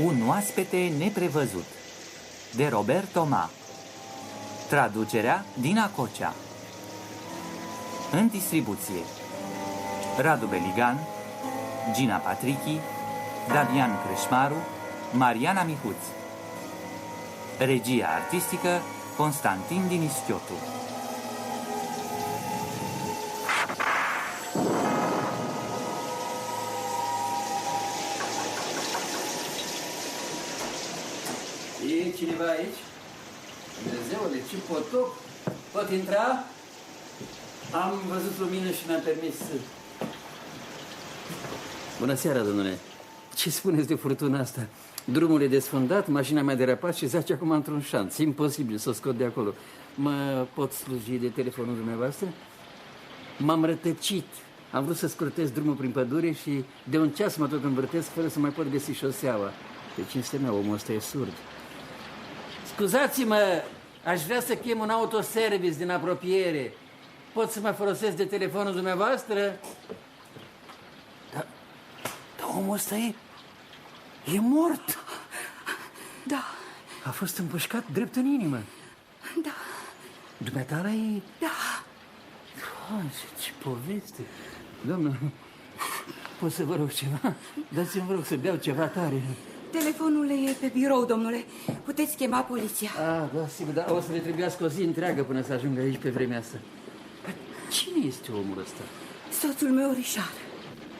Un oaspete neprevăzut de Robert Toma. Traducerea Dina Cocea. În distribuție Radu Beligan, Gina Patrichi, Damian Crâșmaru, Mariana Mihuț. Regia artistică Constantin Dinischiotu. E cineva aici? Dumnezeule, ce potop! Pot intra? Am văzut lumină și mi-am permis să... Bună seara, domnule! Ce spuneți de furtuna asta? Drumul e desfundat, mașina mea a derapat și zace acum într-un șanț. Imposibil să o scot de acolo. Mă pot sluji de telefonul dumneavoastră? M-am rătăcit. Am vrut să scurtez drumul prin pădure și de un ceas mă tot învârtesc fără să mai pot găsi șoseaua. Pe cinste mea, omul ăsta e surd. Scuzați-mă, aș vrea să chem un autoservice din apropiere. Pot să mă folosesc de telefonul dumneavoastră? Dar omul ăsta e mort. Da. A fost împușcat drept în inimă. Da. Dumneata e... Da. Ce poveste. Doamnă, pot să vă rog ceva? Dați-mi, vă rog, să beau ceva tare. Telefonul e pe birou, domnule. Puteți chema poliția. Da, sigur, dar o să le trebuiască o zi întreagă până să ajung aici pe vremea asta. Dar cine este omul ăsta? Soțul meu, Richard.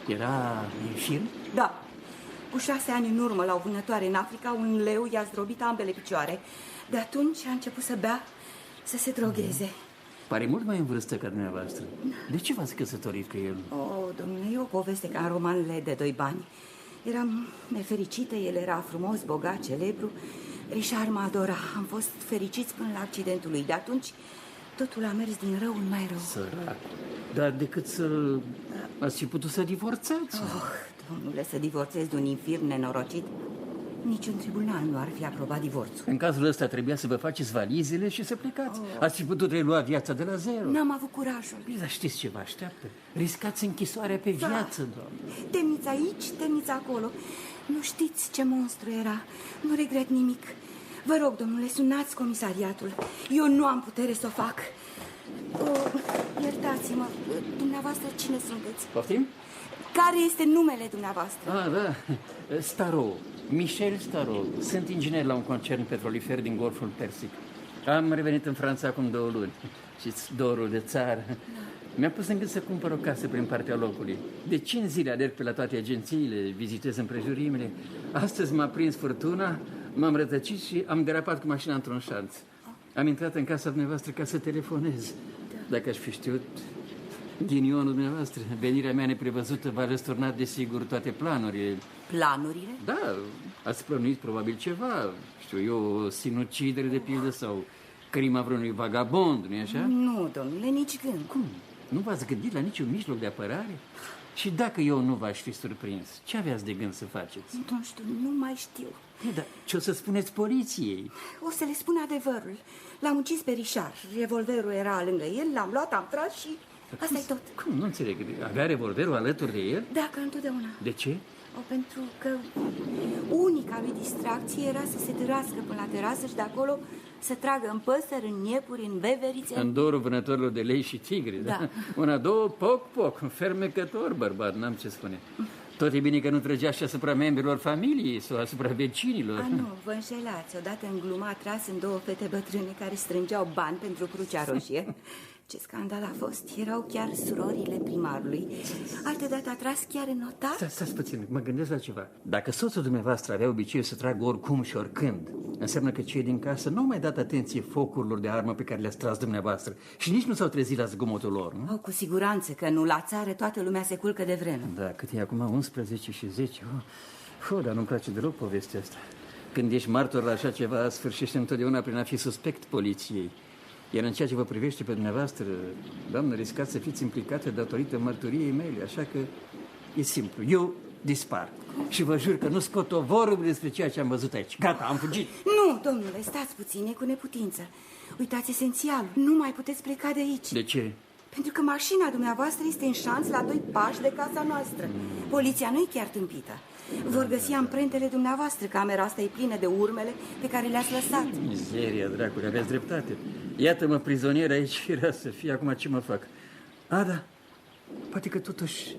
Era infirm? Da. Cu 6 ani în urmă, la o vânătoare în Africa, un leu i-a zdrobit ambele picioare. De atunci a început să bea, să se drogheze. Pare mult mai în vârstă ca dumneavoastră. De ce v-ați căsătorit cu el? Domnule, e o poveste ca în romanele de 2 bani. Eram nefericită, el era frumos, bogat, celebru. Richard mă adora. Am fost fericiți până la accidentul lui. De atunci, totul a mers din rău în mai rău. Sărac. Dar decât să... ați fi putut să divorțați. Domnule, să divorțez de un infirm nenorocit? Niciun tribunal nu ar fi aprobat divorțul. În cazul ăsta trebuia să vă faceți valizele și să plecați. Ați fi putut relua viața de la zero. N-am avut curajul. Bine, dar știți ce vă așteaptă? Riscați închisoarea pe viață, doamne. Temniți aici, temniți acolo. Nu știți ce monstru era. Nu regret nimic. Vă rog, domnule, sunați comisariatul. Eu nu am putere să o fac. Iertați-mă, dumneavoastră cine sunteți? Poftim? Care este numele dumneavoastră? Da, Starou, Michel Starou. Sunt inginer la un concern petrolifer din Golful Persic. Am revenit în Franța acum 2 luni. Știți, dorul de țară. Mi-a pus în gând să cumpăr o casă prin partea locului. De 5 zile alerg pe la toate agențiile, vizitez împrejurimile. Astăzi m-a prins furtuna, m-am rătăcit și am derapat cu mașina într-un șanț. Am intrat în casa dumneavoastră ca să telefonez. Dacă aș fi știut... ghinionul dumneavoastră, venirea mea neprevăzută v-a răsturnat desigur toate planurile. Planurile? Da, ați plănuit probabil ceva, știu eu, o sinucidere de pildă sau crima vreunui vagabond, nu-i așa? Nu, domnule, nici gând. Cum? Nu v-ați gândit la niciun mijloc de apărare? Și dacă eu nu v-aș fi surprins, ce aveați de gând să faceți? Nu știu, nu mai știu. Dar ce o să spuneți poliției? O să le spun adevărul. L-am ucis pe Richard, revolverul era lângă el, l-am luat, am tras și... asta e tot. Cum? Nu înțeleg. Avea revolverul alături de el? Da, ca întotdeauna. De ce? Pentru că unica lui distracție era să se târască până la terasă și de acolo să tragă în păsări, în iepuri, în veverițe. În dorul vânătorilor de lei și tigri, da? Una, două, poc, fermecător bărbat, n-am ce spune. Tot e bine că nu trăgea și asupra membrilor familiei sau asupra vecinilor. Nu, vă înșelați. Odată în glumă a tras în 2 fete bătrâne care strângeau bani pentru Crucea Roșie. Ce scandal a fost. Erau chiar surorile primarului. Altădată a tras chiar în notar. Stați puțin, mă gândesc la ceva. Dacă soțul dumneavoastră avea obiceiul să tragă oricum și oricând, înseamnă că cei din casă nu au mai dat atenție focurilor de armă pe care le-ați tras dumneavoastră și nici nu s-au trezit la zgomotul lor, nu? Cu siguranță că nu. La țară toată lumea se culcă de vreme. Da, cât e acum? 11 și 10. Dar nu-mi place deloc povestea asta. Când ești martor la așa ceva, sfârșește întotdeauna prin a fi suspect poliției. Iar în ceea ce vă privește pe dumneavoastră, doamnă, riscați să fiți implicată datorită mărturiei mele, așa că e simplu. Eu dispar. Și vă jur că nu scot o vorbă despre ceea ce am văzut aici. Gata, am fugit. Nu, domnule, stați puțin, e cu neputință. Uitați esențialul, nu mai puteți pleca de aici. De ce? Pentru că mașina dumneavoastră este în șanț la 2 pași de casa noastră. Poliția nu e chiar tâmpită. Vor găsi amprentele dumneavoastră. Camera asta e plină de urmele pe care le-ați lăsat. Mizeria, dracule, aveți dreptate. Iată-mă prizonier aici, era să fie, acum ce mă fac? Da, poate că totuși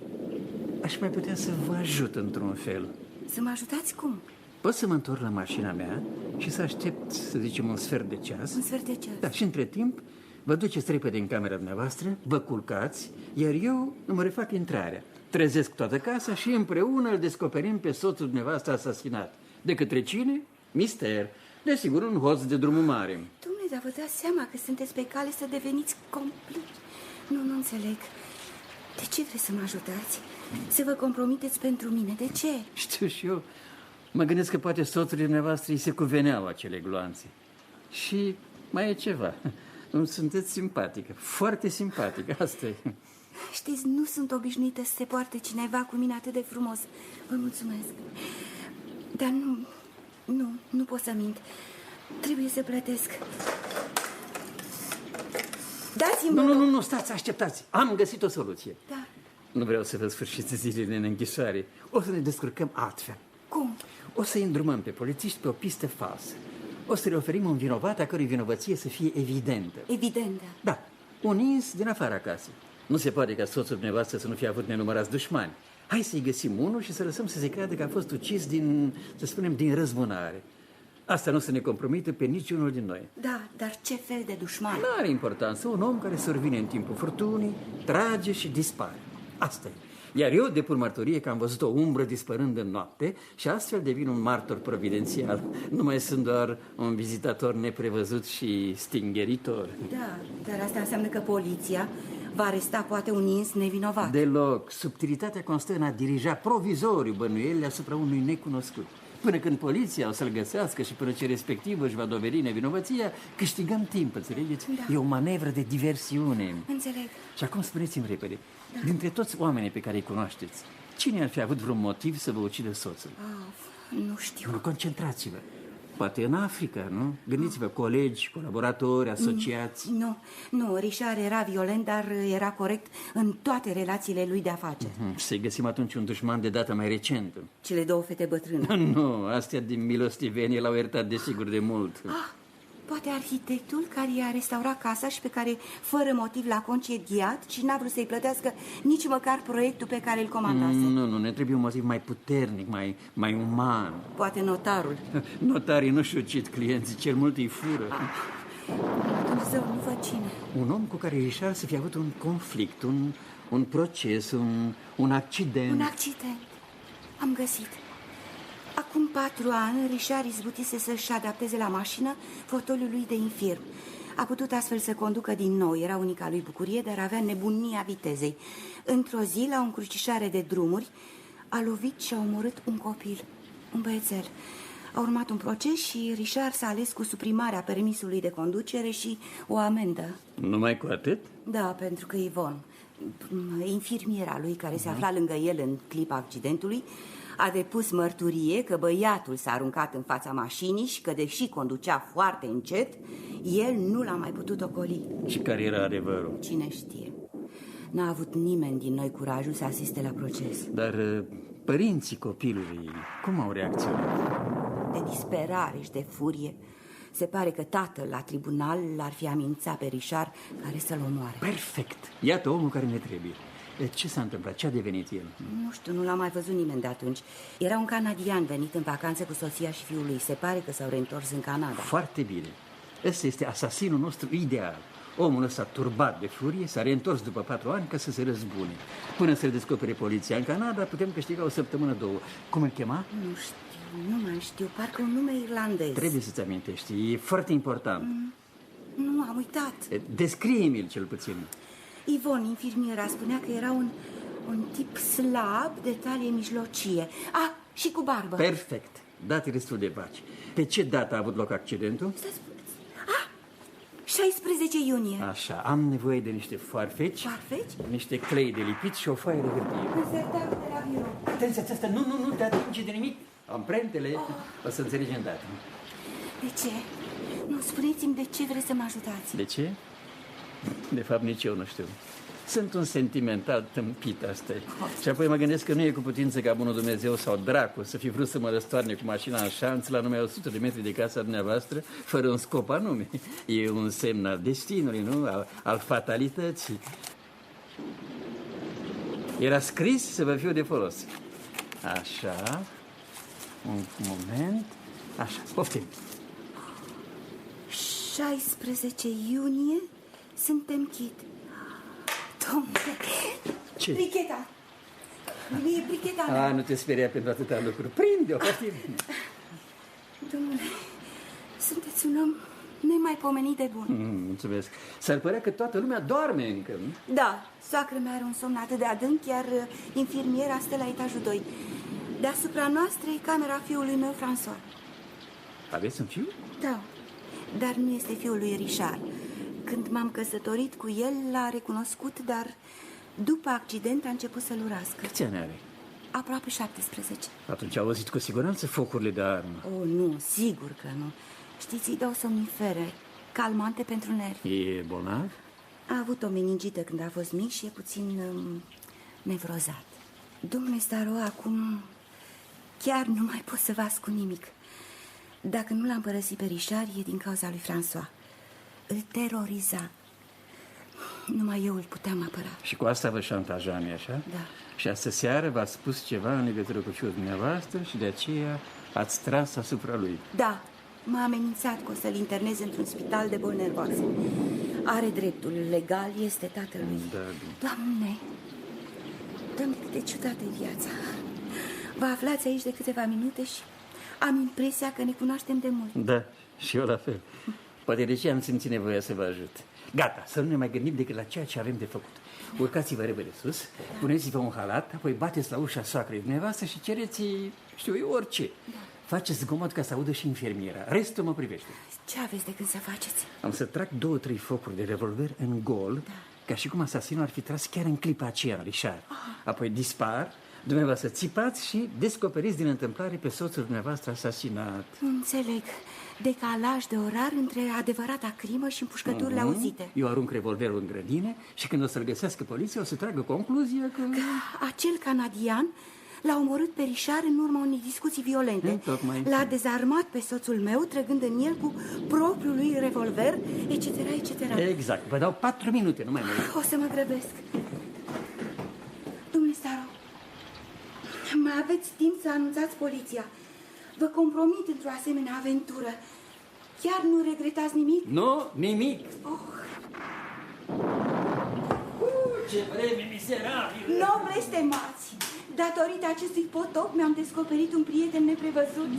aș mai putea să vă ajut într-un fel. Să mă ajutați cum? Pot să mă întorc la mașina mea și să aștept, să zicem, un sfert de ceas. Un sfert de ceas? Da, și între timp vă duceți repede în camera dumneavoastră, vă culcați, iar eu îmi refac intrarea. Trezesc toată casa și împreună îl descoperim pe soțul dumneavoastră asasinat. De către cine? Mister. Desigur, un hoț de drumul mare. Dom'le, dar vă dați seama că sunteți pe cale să deveniți complici. Nu înțeleg. De ce vreți să mă ajutați? Să vă compromiteți pentru mine? De ce? Știu și eu. Mă gândesc că poate soțului dumneavoastră îi se cuveneau acele gloanțe. Și mai e ceva. Sunteți simpatică, foarte simpatică, asta e. Știți, nu sunt obișnuită să se poarte cineva cu mine atât de frumos. Vă mulțumesc. Dar nu pot să mint. Trebuie să plătesc. Dați-mi... Nu, stați, așteptați. Am găsit o soluție. Da. Nu vreau să vă sfârșiți zilele în închisoare. O să ne descurcăm altfel. Cum? O să îndrumăm pe polițiști pe o pistă falsă. O să le oferim un vinovat a cărui vinovăție să fie evidentă. Evidentă? Da, un ins din afara casei. Nu se poate ca soțul dumneavoastră să nu fie avut nenumărați dușmani. Hai să-i găsim unul și să lăsăm să se creadă că a fost ucis din, să spunem, din răzbunare. Asta nu se ne compromite pe niciunul din noi. Da, dar ce fel de dușman? Nu are importanță. Un om care survine în timpul furtunii, trage și dispare. Asta e. Iar eu depun mărturie că am văzut o umbră dispărând în noapte și astfel devin un martor providențial. Nu mai sunt doar un vizitator neprevăzut și stingheritor. Da, dar asta înseamnă că poliția va aresta poate un ins nevinovat. Deloc. Subtilitatea constă în a dirija provizoriu bănuielile asupra unui necunoscut. Până când poliția o să-l găsească și până ce respectivă își va dovedi nevinovăția, câștigăm timp, înțelegeți? Da. E o manevră de diversiune. Înțeleg. Și acum spuneți-mi repede, dintre toți oamenii pe care îi cunoașteți, cine ar fi avut vreun motiv să vă ucidă soțul? Nu știu. Nu, concentrați-vă. Poate în Africa, nu? Gândiți-vă, colegi, colaboratori, asociați. Nu, Richard era violent, dar era corect în toate relațiile lui de afaceri. Și să-i găsim atunci un dușman de dată mai recentă. Cele două fete bătrâne. Nu, astea din milostivenie l-au iertat desigur de mult. Poate arhitectul care i-a restaurat casa și pe care, fără motiv, l-a concediat și n-a vrut să-i plătească nici măcar proiectul pe care îl comandase. Nu, ne trebuie un motiv mai puternic, mai uman. Poate notarul. Notarii nu-și ucid clienții, cel mult îi fură. Dumnezeu, nu văd cine. Un om cu care Richard să fie avut un conflict, un proces, un accident. Un accident. Am găsit. Acum 4 ani, Richard izbutise să-și adapteze la mașină fotoliul lui de infirm. A putut astfel să conducă din nou. Era unica lui bucurie, dar avea nebunia vitezei. Într-o zi, la o încrucișare de drumuri, a lovit și a omorât un copil, un băiețel. A urmat un proces și Richard s-a ales cu suprimarea permisului de conducere și o amendă. Numai cu atât? Da, pentru că Yvonne, infirmiera lui care se afla lângă el în clipa accidentului, a depus mărturie că băiatul s-a aruncat în fața mașinii și că, deși conducea foarte încet, el nu l-a mai putut ocoli. Și care era adevărul? Cine știe. N-a avut nimeni din noi curajul să asiste la proces. Dar părinții copilului, cum au reacționat? De disperare și de furie. Se pare că tatăl la tribunal l-ar fi amenințat pe Richard care să-l omoare. Perfect! Iată omul care ne trebuie. Ce s-a întâmplat? Ce a devenit el? Nu știu, nu l-a mai văzut nimeni de atunci. Era un canadian venit în vacanță cu soția și fiul lui. Se pare că s-au reîntors în Canada. Foarte bine. Ăsta este asasinul nostru ideal. Omul ăsta, turbat de furie, s-a reîntors după 4 ani ca să se răzbune. Până să-l descopere poliția în Canada, putem câștiga o săptămână, 2. Cum îl chema? Nu știu, nu mai știu. Parcă un nume irlandez. Trebuie să-ți amintești, e foarte important. Nu, am uitat. Descrie-mi-l cel puțin. Yvonne, infirmiera, spunea că era un tip slab, de talie mijlocie. Și cu barbă. Perfect. Date destul de vaci. Pe ce dată a avut loc accidentul? Să spuneți. 16 iunie. Așa, am nevoie de niște foarfeci. Foarfeci? Niște clei de lipit și o foaie de hârtie. În sertarul de la birou. Atenție, asta, nu te atinge de nimic. Amprentele, o să înțelegi îndată. De ce? Nu, spuneți-mi de ce vreți să mă ajutați. De ce? De fapt, nici eu nu știu. Sunt un sentimental tâmpit, asta e. Și apoi mă gândesc că nu e cu putință ca bunul Dumnezeu sau dracu să fi vrut să mă răstoarne cu mașina în șanț la numai 100 de metri de casa dumneavoastră, fără un scop anume. E un semn al destinului, nu? Al fatalității. Era scris să vă fiu de folos. Așa. Un moment. Așa, poftim. 16 iunie suntem chid. Domnule, Ce? bricheta. E bricheta mea. Nu te speria pentru atâtea lucruri. Prinde-o, poftim. Domnule, sunteți un om nemaipomenit de bun. Mulțumesc. S-ar părea că toată lumea doarme încă, nu? Da, soacră mea are un somn atât de adânc, iar infirmiera stă la etajul 2. Deasupra noastră e camera fiului meu, François. Aveți un fiu? Da, dar nu este fiul lui Richard. Când m-am căsătorit cu el, l-a recunoscut, dar după accident a început să-l urască. Câți ani are? Aproape 17. Atunci a auzit cu siguranță focurile de armă. Oh, nu, sigur că nu. Știți, îi dau somnifere, calmante pentru nervi. E bolnav? A avut o meningită când a fost mic și e puțin nevrozat. Domnule Staro, acum chiar nu mai pot să vă ascund nimic. Dacă nu l-am părăsit pe Richard, e din cauza lui François. Îl teroriza. Numai eu îl puteam apăra. Și cu asta vă șantaja, nu-i așa? Da. Și astă seară v-ați spus ceva în legătură cu fiul dumneavoastră și de aceea ați tras asupra lui. Da, m-a amenințat că o să-l internez într-un spital de boli nervoase. Are dreptul legal, este tatălui. Da. Doamne, cât de ciudată e viața. Vă aflați aici de câteva minute și am impresia că ne cunoaștem de mult. Da, și eu la fel. Poate de ce am simțit nevoia să vă ajut. Gata, să nu ne mai gândim decât la ceea ce avem de făcut. Urcați-vă repede sus, puneți-vă un halat, apoi bateți la ușa soacrei dumneavoastră și cereți, știu eu, orice. Da. Faceți zgomot ca să audă și infirmiera. Restul mă privește. Ce aveți de când să faceți? Am să trag 2-3 focuri de revolver în gol, ca și cum asasinul ar fi tras chiar în clipa aceea, Richard. Apoi dispar, dumneavoastră țipați și descoperiți din întâmplare pe soțul dumneavoastră asasinat. Înțeleg. Decalaj de orar între adevărata crimă și împușcăturile auzite. Eu arunc revolverul în grădină și când o să-l găsească poliția, o să tragă concluzia că acel canadian l-a omorât pe Richard în urma unei discuții violente. L-a dezarmat pe soțul meu, trăgând în el cu propriul lui revolver, etc., etc. Exact. Vă dau 4 minute, nu mai mult. O să mă grăbesc. Domnule Staro, mai aveți timp să anunțați poliția. Vă compromit într-o asemenea aventură. Chiar nu regretați nimic? Nu, nimic. Ce vreme miserabil! Nu blestemați! Datorită acestui potop mi-am descoperit un prieten neprevăzut.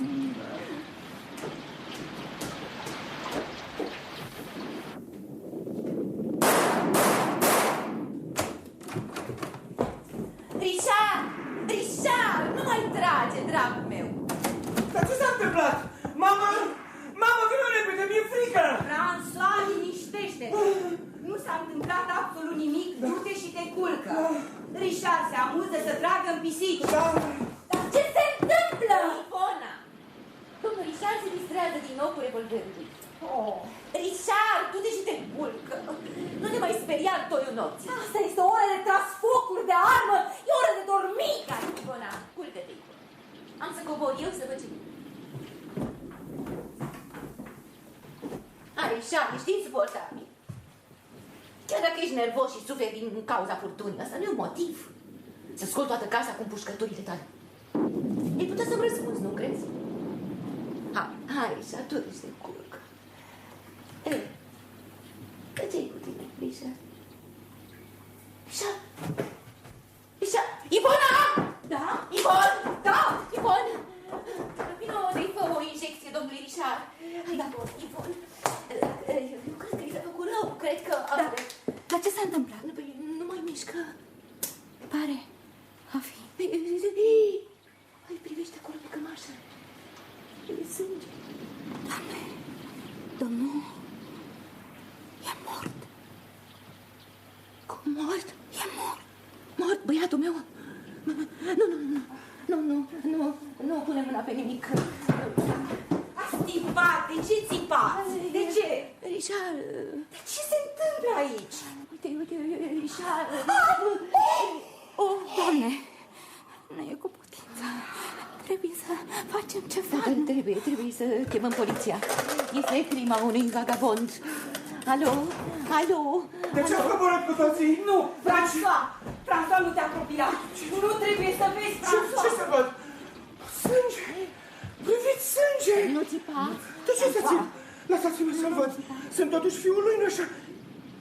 Richard! Richard! Nu mai trage, dragul meu! Dar ce s-a întâmplat? Mama! Mama, vină repede, mi-e frică! François, liniștește! Nu s-a întâmplat absolut nimic, du-te și te culcă. Richard se amuză să tragă în pisici. Dar ce se întâmplă? Ivona! Domnul Richard se distrează din nou cu revolverul lui. Richard, du-te și te culcă. Nu te mai speria în toiul nopții. Asta este o oră de tras focuri de armă, e o oră de dormit. Ivona, culcă-te, Ivona. Am să cobor eu să văd ce... Richard, ești insuportabil. Chiar dacă ești nervos și suferi din cauza furtunii, asta nu e un motiv să scol toată casa cu împușcăturile tale. Ei putea să-mi răspunzi, nu crezi? Hai, Richard, tu ești de culcă. Ei, ce-i cu tine, Richard? Richard? Richard? Ivona! Da? Ivon! Da! Ivon! Vino să-i fă o injecție domnului Richard. Ivon! Nu cred că i s-a făcut rău, cred că... Dar ce s-a întâmplat? Nu mai mișcă. Pare a fi. Hai, privește acolo pe cămașă. E sânge. Doamne, domnul e mort. Cum mort? E mort. Mort, băiatul meu? Nu pune mâna pe nimic. Țipat, de ce țipați? De ce? Richard... Dar ce se întâmplă aici? Uite, uite, Richard... Oh, Doamne, nu e cu putință. Trebuie să facem ceva. Trebuie să chemăm poliția. Este crima unui vagabond. Alo? De ce ați coborât cu toții? Nu, François! François, nu te apropia. Nu trebuie să vezi, François. Ce să văd? Sânge! Priviți sânge! Nu țipa. De ce să țin? Lăsați-mă să-l văd. Sunt totuși fiul lui, nu-așa?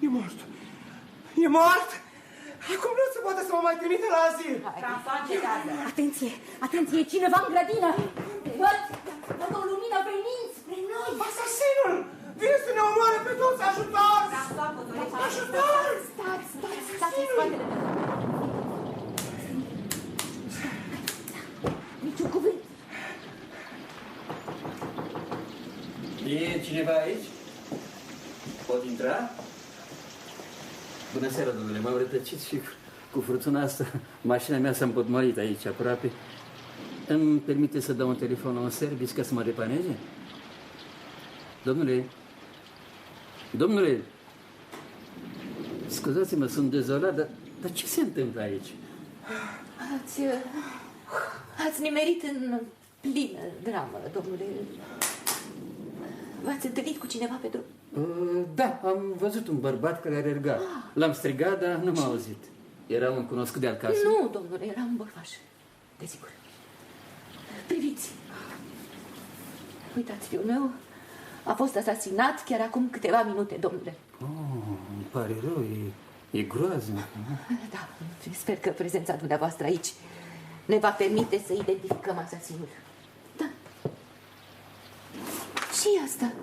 E mort. E mort? Acum nu se poate să mă mai trimite la azil. François, încetează. Atenție, cineva în grădină. Văd o lumină venind spre noi. Asasinul! Vine să ne omoare pe toți! Ajutați! Ajutați! Stați în spatele meu. Niciun cuvânt. E cineva aici? Pot intra? Bună seara, domnule, m-am rătăcit și cu furtuna asta mașina mea s-a împotmolit aici, aproape. Îmi permite să dau un telefon la un serviciu ca să mă repaneze? Domnule, scuzați-mă, sunt dezolat, dar ce se întâmplă aici? Ați nimerit în plină dramă, domnule. V-ați întâlnit cu cineva pe drum? Da, am văzut un bărbat care alerga. L-am strigat, dar nu m-a auzit. Era un cunoscut de acasă? Nu, domnule, era un borfaș. Desigur. Priviți. Uitați, fiul meu a fost asasinat chiar acum câteva minute, domnule. Îmi pare rău, e groaznic. Da, sper că prezența dumneavoastră aici ne va permite să identificăm asasinul. Da. Ce-i asta?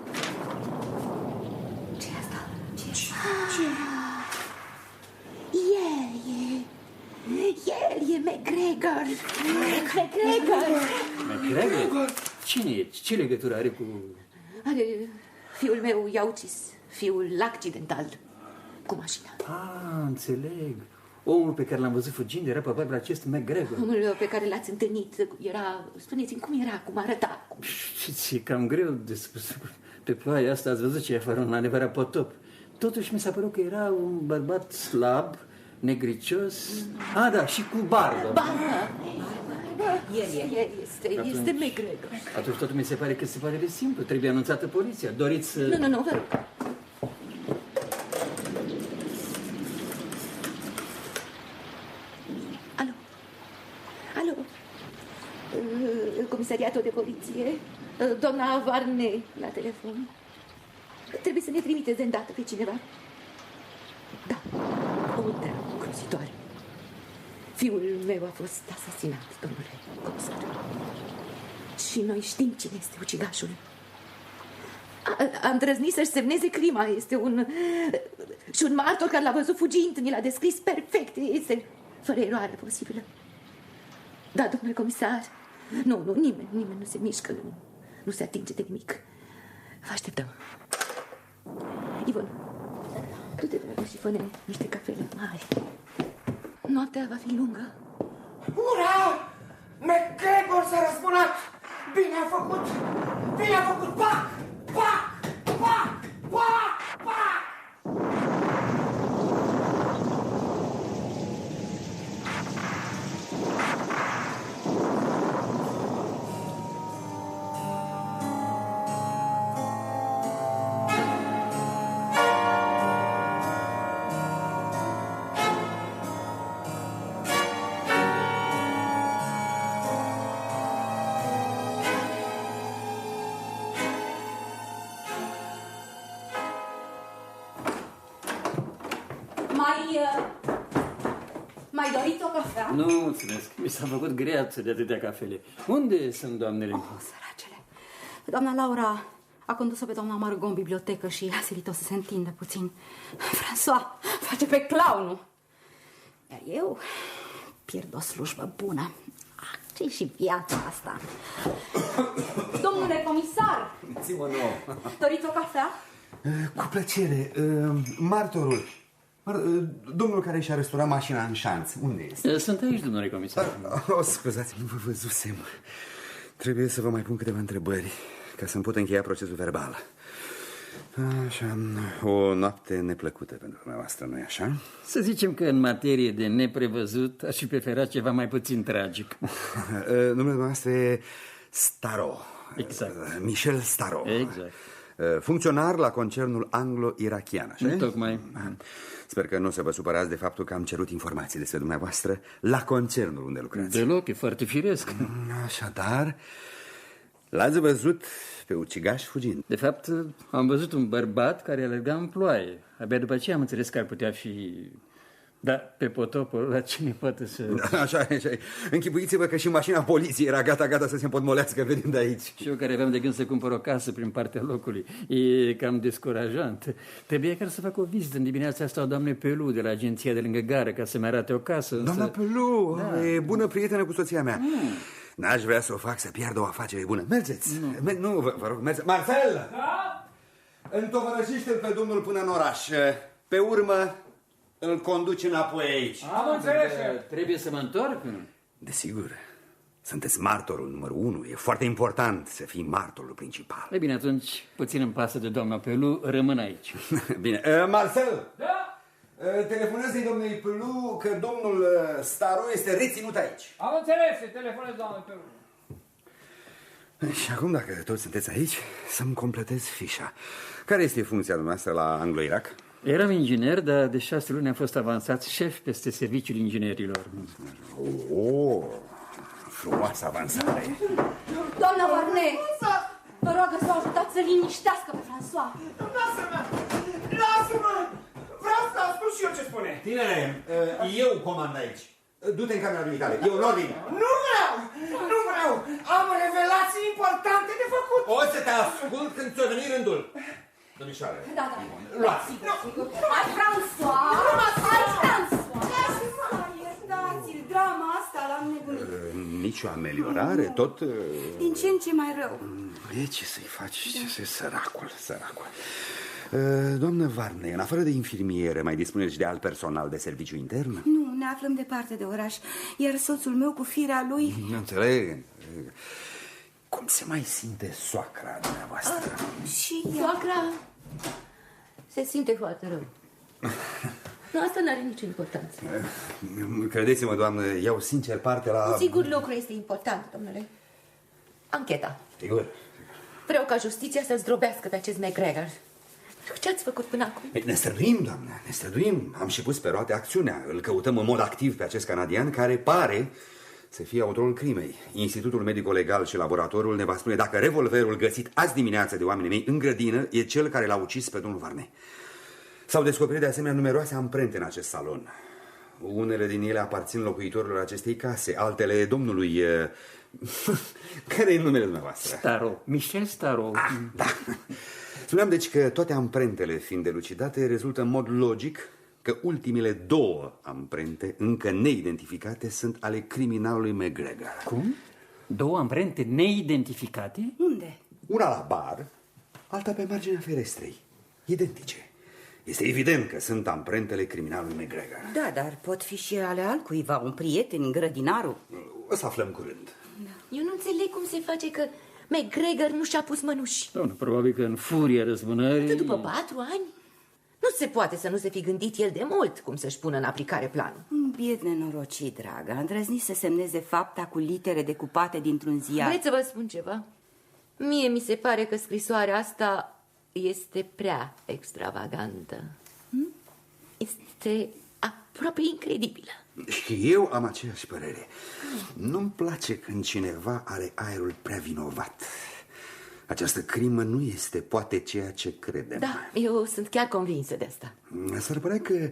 Ce-i asta? El e McGregor. McGregor? Cine e? Ce legătură are cu... Fiul meu i-a ucis. Fiul accidental cu mașina. Înțeleg. Omul pe care l-am văzut fugind era probabil acest McGregor. Omul pe care l-ați întâlnit era... Spuneți-mi, cum era, cum arăta? Știți, e cam greu de spus. Pe ploaia asta ați văzut ce e afară, un adevărat potop. Totuși mi s-a părut că era un bărbat slab, negricios. Da, și cu barbă. El este McGregor. Atunci totul mi se pare că se pare de simplu. Trebuie anunțată poliția. Doriți să... Nu, vă rog. Alo? Comisariatul de poliție? Doamna Varne la telefon. Trebuie să ne trimiteți de îndată pe cineva. Da, o treabă grozitoare. Fiul meu a fost asasinat, domnule comisar. Și noi știm cine este ucigașul. A îndrăznit să-și semneze crima. Este un martor care l-a văzut fugind. Ni l-a descris perfect. Este fără eroare posibilă. Da, domnule comisar. Nu, nimeni nu se mișcă. Nu se atinge de nimic. Vă așteptăm. Ivon, du-te și fă-ne niște cafele mari. Noaptea va fi lungă. Ura! McGregor s-a răzbunat! Bine a făcut! Pac! Mai doriți o cafea? Nu, mulțumesc. Mi s-a făcut greață de atâtea cafele. Unde sunt doamnele? Săracele. Doamna Laura a condus-o pe doamna Margot în bibliotecă și a silit-o să se întindă puțin. François face pe clownul. Iar eu pierd o slujbă bună. Ce și viața asta. Domnule comisar! Ți-mă nouă. Doriți o cafea? Cu plăcere. Martorul. Domnul care și-a restaurat mașina în șanț. Unde este? Sunt aici, domnule comisar. Scuzați, nu vă văzusem. Trebuie să vă mai pun câteva întrebări ca să-mi pot încheia procesul verbal. Așa, o noapte neplăcută pentru dumneavoastră, nu-i așa? Să zicem că în materie de neprevăzut aș fi preferat ceva mai puțin tragic. Numele dumneavoastră e Staro. Exact. Michel Staro. Exact. Funcționar la concernul anglo-irachian, așa? Tocmai. Sper că nu o să vă supărați de faptul că am cerut informații despre dumneavoastră la concernul unde lucrați. Deloc, e foarte firesc. Așadar, l-ați văzut pe ucigaș fugind. De fapt, am văzut un bărbat care alerga în ploaie. Abia după aceea am înțeles că ar putea fi... Da, pe potopul la cine poate să... Așa. Închipuiți-vă că și mașina poliției era gata să se împotmolească venind de aici. Și eu care aveam de gând să cumpăr o casă prin partea locului. E cam descurajant. Trebuie chiar să fac o vizită în dimineața asta o doamne Pelu de la agenția de lângă gară ca să-mi arate o casă. Doamna Pelu, e bună prietenă cu soția mea. N-aș vrea să o fac să piardă o afacere bună. Mergeți. Nu, vă rog, mergeți. Marcel! Da? Întovărășește-l pe domnul până în oraș. Pe urmă... îl conduci înapoi aici. Am înțeles. Trebuie să mă întorc? Desigur. Sunteți martorul numărul 1. E foarte important să fii martorul principal. E bine, atunci, puțin îmi pasă de doamna Pelu, rămân aici. Bine. Marcel! Da? Telefonezi-i domnului Pelu că domnul Staro este reținut aici. Am înțeles, telefonez doamnei Pelu. Și acum, dacă toți sunteți aici, să-mi completez fișa. Care este funcția dumneavoastră la Anglo-Irac? Eram inginer, dar de 6 luni am fost avansat șef peste serviciul inginerilor. Frumoasă avansare. Doamna Varney, vă rog să o ajutați să liniștească pe François. Lasă-mă! Vreau să ascult și eu ce spune. Tinere, eu comand aici. Du-te în camera dumitale, e un ordin. Nu vreau! Am revelații importante de făcut. O să te ascult când ți-o veni rândul. Domnișoare. Da. Luați. Sigur. Hai, François! Hai, François! Iertați-l, drama asta l-am nebunit. Nici o ameliorare, tot... Din ce în ce mai rău. E, ce să-i faci? Săracul. Doamnă Varney, în afară de infirmiere, mai dispuneți de alt personal de serviciu intern? Nu, ne aflăm departe de oraș, iar soțul meu cu firea lui... Nu înțeleg. Cum se mai simte soacra dumneavoastră? Și ea... Soacra se simte foarte rău. Nu, asta n-are nicio importanță. Credeți-mă, doamnă, iau sincer parte la... Sigur, lucrul este important, domnule. Ancheta. Sigur. Vreau ca justiția să zdrobească pe acest McGregor. Ce ați făcut până acum? Ne străduim, doamnă, ne străduim. Am și pus pe roate acțiunea. Îl căutăm în mod activ pe acest canadian care pare să fie autorul crimei. Institutul medico-legal și laboratorul ne va spune dacă revolverul găsit azi dimineață de oamenii mei în grădină e cel care l-a ucis pe domnul Varney. S-au descoperit de asemenea numeroase amprente în acest salon. Unele din ele aparțin locuitorilor acestei case, altele domnului... Care e numele dumneavoastră? Staro, Michel Staro. Da. Spuneam deci că toate amprentele fiind delucidate rezultă în mod logic că ultimele 2 amprente încă neidentificate sunt ale criminalului McGregor. Cum? 2 amprente neidentificate? Unde? Una la bar, alta pe marginea ferestrei. Identice. Este evident că sunt amprentele criminalului McGregor. Da, dar pot fi și ale altcuiva, un prieten, grădinarul. O să aflăm curând. Eu nu înțeleg cum se face că McGregor nu și-a pus mănuși. Doamne, probabil că în furia răzbunării... După 4 ani? Nu se poate să nu se fi gândit el de mult cum să-și pună în aplicare planul. Biet nenorocit, dragă. A îndrăznit să semneze fapta cu litere decupate dintr-un ziar. Vreți să vă spun ceva? Mie mi se pare că scrisoarea asta este prea extravagantă. Este aproape incredibilă. Și eu am aceeași părere. Nu-mi place când cineva are aerul prea vinovat. Această crimă nu este poate ceea ce credem. Da, eu sunt chiar convinsă de asta. S-ar părea că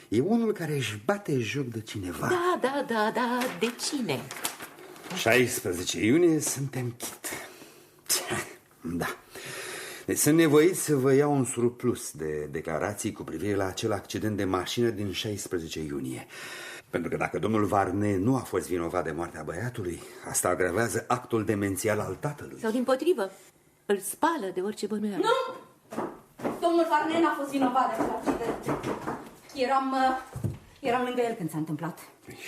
e unul care își bate joc de cineva. Da, de cine? 16 iunie suntem chit. Da. Deci sunt nevoit să vă iau un surplus de declarații cu privire la acel accident de mașină din 16 iunie. Pentru că dacă domnul Varney nu a fost vinovat de moartea băiatului, asta agravează actul demențial al tatălui. Sau dimpotrivă, îl spală de orice bănuială. Nu! Domnul Varney n-a fost vinovat de acel accident. Eram lângă el când s-a întâmplat.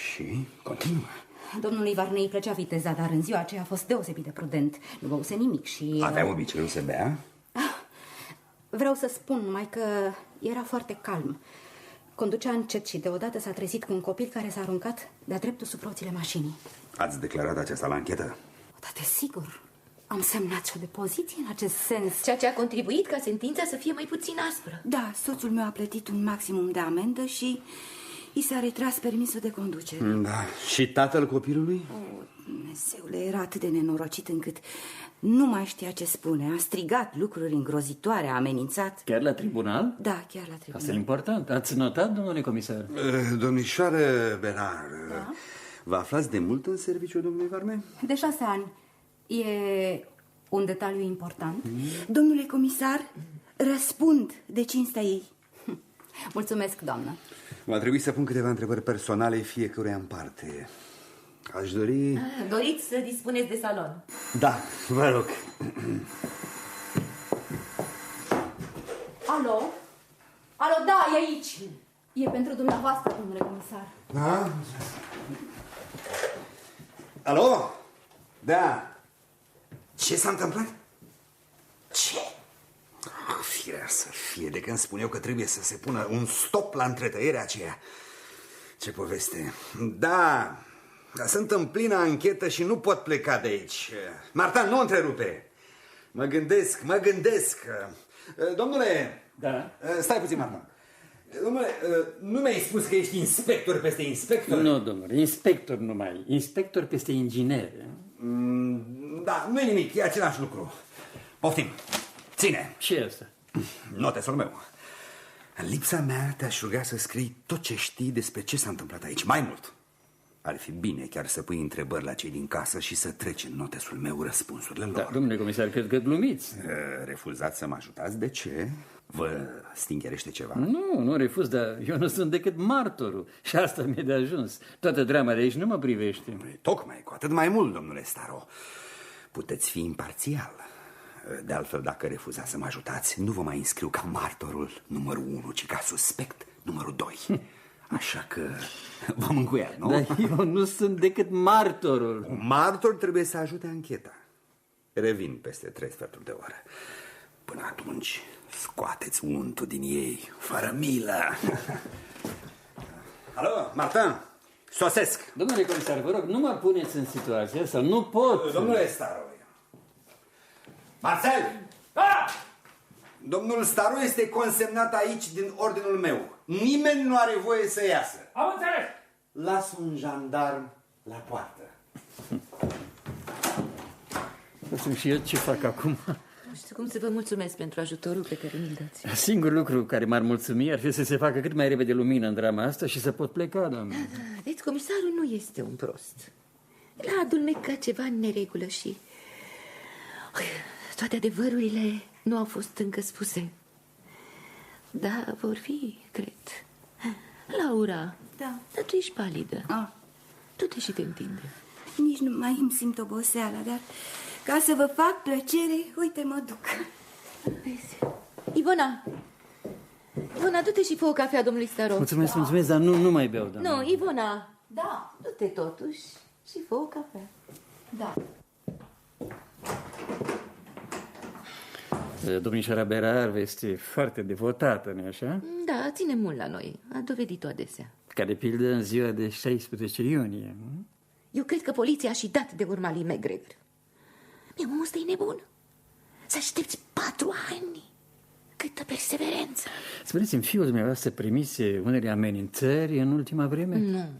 Și? Continuă. Domnului Varney îi plăcea viteza, dar în ziua aceea a fost deosebit de prudent. Nu băuse nimic și... Avea obiceiul să bea? Vreau să spun numai că era foarte calm. Conducea încet și deodată s-a trezit cu un copil care s-a aruncat de-a dreptul sub roțile mașinii. Ați declarat aceasta la anchetă? Da, desigur. Am semnat și o depoziție în acest sens. Ceea ce a contribuit ca sentința să fie mai puțin aspră. Da, soțul meu a plătit un maximum de amendă și i s-a retras permisul de conducere. Da. Și tatăl copilului? Dumnezeule, era atât de nenorocit încât nu mai știa ce spune. A strigat lucruri îngrozitoare, a amenințat. Chiar la tribunal? Da, chiar la tribunal. Asta e important. Ați notat, domnule comisar? Domnișoară Bernard, vă aflați de mult în serviciul domnului Varme? De 6 ani. E un detaliu important. Domnule comisar, răspund de cinstea ei. Mulțumesc, doamnă. Va trebui să pun câteva întrebări personale fiecăruia în parte. Aș dori... Doriți să dispuneți de salon? Da, vă rog. Alo? Alo, da, e aici. E pentru dumneavoastră, domnule comisar. Da? Alo? Da. Ce s-a întâmplat? Ce? Firea să fie, de când spun eu că trebuie să se pună un stop la întretăierea aceea. Ce poveste. Da, sunt în plină anchetă și nu pot pleca de aici. Martin, nu întrerupe. Mă gândesc. Domnule... Da? Stai puțin, Martin. Domnule, nu mi-ai spus că ești inspector peste inspector? Nu, domnule, inspector numai. Inspector peste inginer. Da, nu-i nimic, e același lucru. Poftim, ține. Ce e asta? Notesul meu. În lipsa mea te-aș ruga să scrii tot ce știi despre ce s-a întâmplat aici. Mai mult, ar fi bine chiar să pui întrebări la cei din casă și să treci în notesul meu răspunsurile lor. Da, domnule comisar, cred că glumiți. Refuzați să mă ajutați? De ce? Vă stincherește ceva? Nu refuz, dar eu nu sunt decât martorul. Și asta mi-e de ajuns. Toată drama de aici nu mă privește. Tocmai, cu atât mai mult, domnule Staro. Puteți fi imparțial. De altfel, dacă refuzați să mă ajutați, nu vă mai înscriu ca martorul numărul 1, ci ca suspect numărul 2. Așa că v-am încuiat, nu? Dar eu nu sunt decât martorul. Un martor trebuie să ajute ancheta. Revin peste 3 sferturi de oră. Până atunci, scoateți untul din ei, fără milă. Alo, Martin, sosesc. Domnule comisar, vă rog, nu mă puneți în situația asta, nu pot. Domnule Staro. Marcel! Domnul Staru este consemnat aici din ordinul meu. Nimeni nu are voie să iasă. Am înțeles! Las un jandarm la poartă. Să și eu ce fac acum? Nu știu cum să vă mulțumesc pentru ajutorul pe care mi-l dați. Singurul lucru care m-ar mulțumi ar fi să se facă cât mai repede lumină în drama asta și să pot pleca, doamne. Da, deci comisarul nu este un prost. L-a adulmecat ceva în neregulă și... toate adevărurile nu au fost încă spuse. Da, vor fi, cred. Laura, Da. dar tu ești palidă. Du-te și te întinde. Nici nu mai îmi simt oboseala, dar ca să vă fac plăcere, uite, mă duc. Vezi? Ivona, du-te și fă o cafea domnului Staro. Mulțumesc, dar nu mai beau, doamne. Nu, Ivona, da, du-te totuși și fă o cafea. Da. Domnișoara Bernard este foarte devotată, nu-i așa? Da, ține mult la noi. A dovedit-o adesea. Ca de pildă în ziua de 16 iunie. Eu cred că poliția a și dat de urma lui McGregor. Mie, omul ăsta e nebun. Să aștepți 4 ani. Câtă perseverență. Spuneți-mi, fiul dumneavoastră primise unele amenințări în ultima vreme?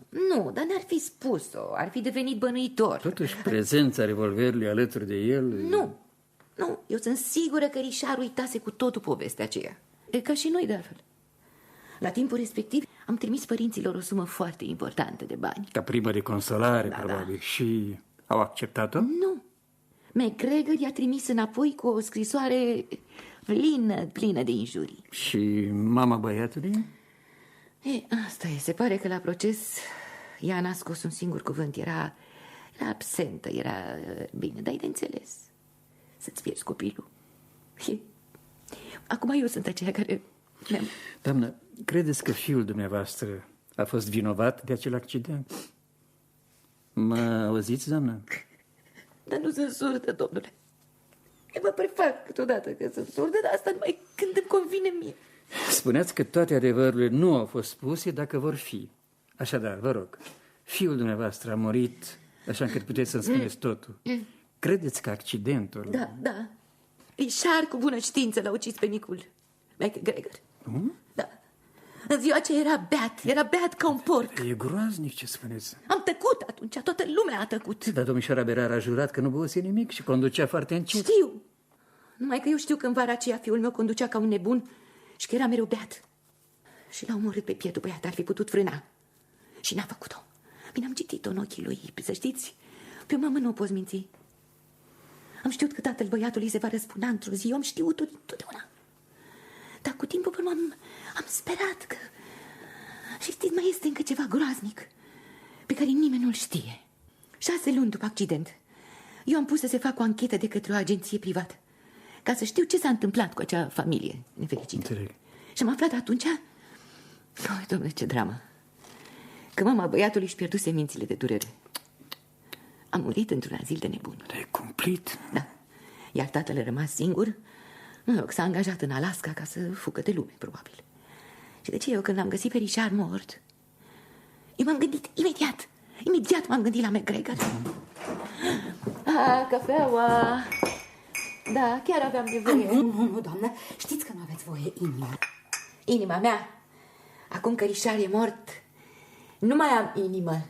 Nu, dar n-ar fi spus-o. Ar fi devenit bănuitor. Totuși, prezența revolverului alături de el... Nu, eu sunt sigură că Richard uitase cu totul povestea aceea. E ca și noi, de altfel. La timpul respectiv am trimis părinților o sumă foarte importantă de bani. Ca primă de consolare, Da, probabil. Și au acceptat-o? Nu. McGregor i-a trimis înapoi cu o scrisoare plină de injurii. Și mama băiatului? Asta e. Se pare că la proces ea n-a scos un singur cuvânt. Era absentă, era bine, dar de înțeles. Să-ți pierzi copilul. Acum eu sunt aceea care... Doamnă, credeți că fiul dumneavoastră a fost vinovat de acel accident? Mă auziți, doamnă? Dar nu sunt surdă, domnule. Mă prefac câteodată că sunt surdă, dar asta numai când îmi convine mie. Spuneați că toate adevărurile nu au fost spuse dacă vor fi. Așadar, vă rog, fiul dumneavoastră a murit așa încât puteți să-mi spuneți totul. Credeți că accidentul... Da. Richard, cu bună știință, l-a ucis pe micul MacGregor. Da. În ziua ce era beat ca un porc. E groaznic ce spuneți. Am tăcut atunci, toată lumea a tăcut. Dar domnișoara Berar a jurat că nu băuse nimic și conducea foarte încet. Știu. Numai că eu știu că în vara aceea fiul meu conducea ca un nebun și că era mereu beat. Și l-a omorât pe pietul băiat, ar fi putut frâna. Și n-a făcut-o. Bine, am citit-o în ochii lui, să știți, pe o mamă nu o poți minți. Am știut că tatăl băiatului se va răspuna într-o zi, eu am știut-o totdeauna. Dar cu timpul am sperat că... Și știți, mai este încă ceva groaznic pe care nimeni nu-l știe. 6 luni după accident, eu am pus să se facă o anchetă de către o agenție privată, ca să știu ce s-a întâmplat cu acea familie nefericită. Înțeleg. Și am aflat atunci... Oi, domnule, ce dramă! Că mama băiatului își pierduse mințile de durere. A murit într-un azil de nebuni. E cumplit. Da. Iar tatăl a rămas singur. Mă rog, s-a angajat în Alaska ca să fugă de lume, probabil. Și de ce eu, când l-am găsit pe Richard mort, eu m-am gândit imediat m-am gândit la MacGregor. Cafeaua. Da, chiar aveam nevoie. Nu, doamnă, știți că nu aveți voie inima. Inima mea, acum că Richard e mort, nu mai am inimă.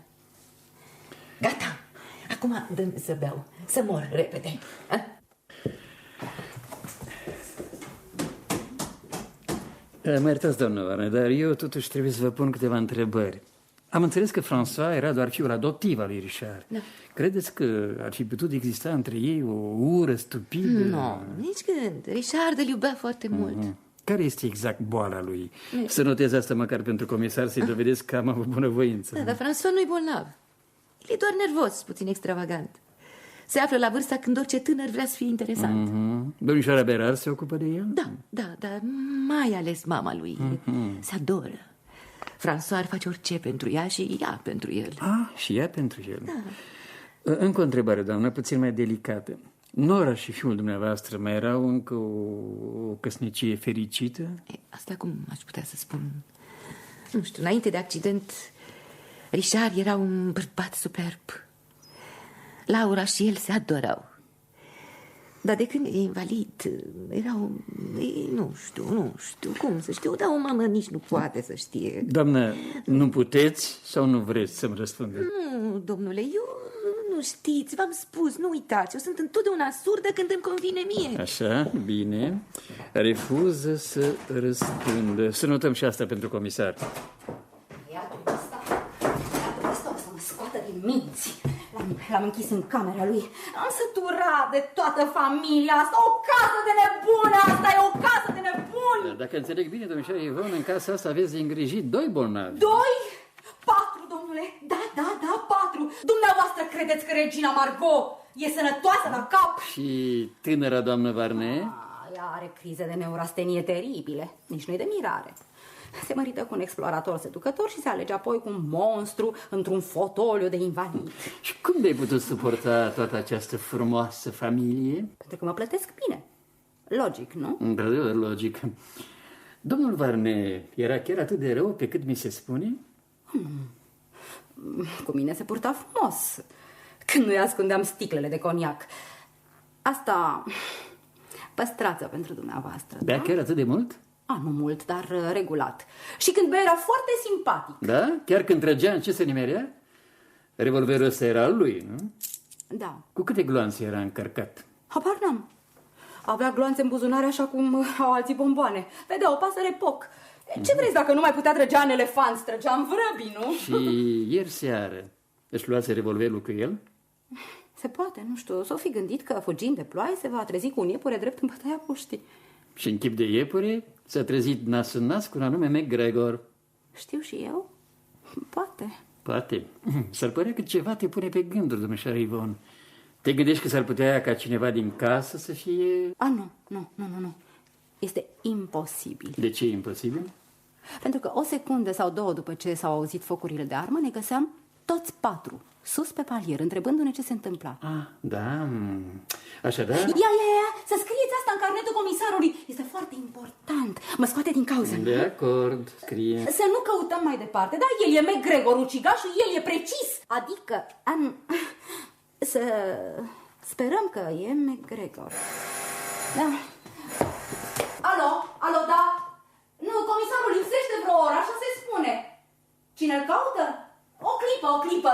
Gata, acum dă să beau, să mor repede. Mă iertați, doamnă Varne, dar eu totuși trebuie să vă pun câteva întrebări. Am înțeles că François era doar fiul adoptiv al lui Richard. Da. Credeți că ar fi putut exista între ei o ură stupidă? Nu, nici gând. Richard îl iubea foarte mult. Care este exact boala lui? Să notez asta măcar pentru comisar, să-i dovedesc că am avut bunăvoință. Da, dar François nu-i bolnav. El e doar nervos, puțin extravagant. Se află la vârsta când orice tânăr vrea să fie interesant. Domnișoara Berar se ocupă de el? Da, dar mai ales mama lui. Se adoră. François ar face orice pentru ea și ea pentru el. Și ea pentru el. Da. Încă o întrebare, doamnă, puțin mai delicată. Nora și fiul dumneavoastră mai erau încă o căsnicie fericită? Asta cum aș putea să spun? Nu știu, înainte de accident, Richard era un bărbat superb. Laura și el se adorau. Dar de când e invalid, nu știu cum să știu, dar o mamă nici nu poate să știe. Doamnă, nu puteți sau nu vreți să-mi răspundeți? Nu, domnule, eu nu știți, v-am spus, nu uitați, eu sunt întotdeauna surdă când îmi convine mie. Așa, bine, refuză să răspundă. Să notăm și asta pentru comisar. Iată ăsta o să mă scoată din minți. L-am închis în camera lui. Am săturat de toată familia asta. O casă de nebune, asta e o casă de nebuni. Dacă înțeleg bine, domnișoara Ivon, în casa asta aveți de îngrijit 2 bolnavi. 2? 4, domnule. Da, 4. Dumneavoastră credeți că regina Margot e sănătoasă la cap? Și tânăra doamnă Varne? Ea are crize de neurastenie teribile. Nici nu-i de mirare. Se mărită cu un explorator seducător și se alege apoi cu un monstru într-un fotoliu de invalid. Și cum de-ai putut suporta toată această frumoasă familie? Pentru că mă plătesc bine. Logic, nu? Într-adevăr, logic. Domnul Varne era chiar atât de rău pe cât mi se spune? Cu mine se purta frumos când nu-i ascundeam sticlele de coniac. Asta păstrață pentru dumneavoastră. Bea chiar atât de mult? Nu mult, dar regulat. Și când bea era foarte simpatic. Da? Chiar când trăgea, în ce se nimerea? Revolverul ăsta era al lui, nu? Da. Cu câte gloanțe era încărcat? Habar n-am. Avea gloanțe în buzunare așa cum au alții bomboane. Vedea o pasăre poc. Ce vreți dacă nu mai putea trăgea în elefant? Trăgea în vrăbi, nu? Și ieri seară își luase revolverul cu el? Se poate, nu știu. S-o fi gândit că fugind de ploaie se va trezi cu un iepure drept în bătaia puștii. Și în chip de iepure s-a trezit nas în nas cu un anume MacGregor. Știu și eu. Poate. Poate. S-ar părea că ceva te pune pe gânduri, domnișoară Ivon. Te gândești că s-ar putea ca cineva din casă să fie... Nu. Este imposibil. De ce e imposibil? Pentru că o secundă sau 2 după ce s-au auzit focurile de armă, ne găseam toți 4, sus pe palier, întrebându-ne ce se întâmpla. Da, așadar... Ia, să scrieți asta în carnetul comisarului. Este foarte important. Mă scoate din cauză. De acord, scrie. Să nu căutăm mai departe. Da, el e McGregor, ucigașul, el e precis. Adică, să sperăm că e McGregor. Da. Alo, da? Nu, comisarul lipsește vreo oră, așa se spune. Cine îl caută? O clipă.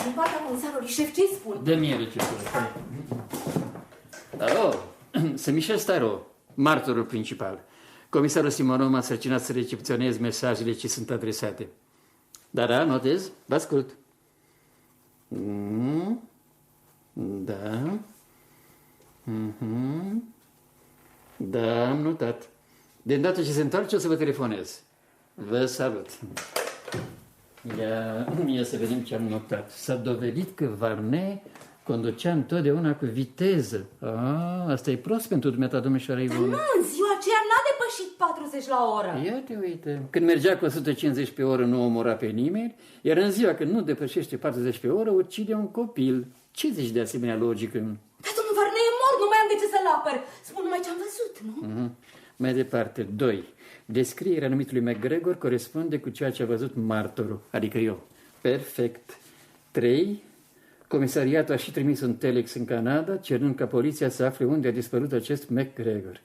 Din partea comisarului șef, ce-i spun? Dă-mi receptura. Alo, sunt Michel Staro, martorul principal. Comisarul Simonov m-a sărcinat să recepționez mesajele ce sunt adresate. Da, notez, vă ascult. Da. Da, am notat. De îndată ce se întoarce o să vă telefonez. Vă salut. Ia să vedem ce am notat. S-a dovedit că Varnet conducea întotdeauna cu viteză. Asta e prost pentru dumneata, domnișoara Ivone. Nu, în ziua aceea n-a depășit 40 la oră. Ia te uite. Când mergea cu 150 pe oră nu omora pe nimeni, iar în ziua când nu depășește 40 pe oră ucide un copil. Ce zici de asemenea logică? Dar domnul Varnet e mort, nu mai am de ce să-l apăr. Spun numai ce am văzut, nu? Mai departe, 2. Descrierea numitului McGregor corespunde cu ceea ce a văzut martorul, adică eu. Perfect. 3. Comisariatul a și trimis un telex în Canada, cerând ca poliția să afle unde a dispărut acest McGregor.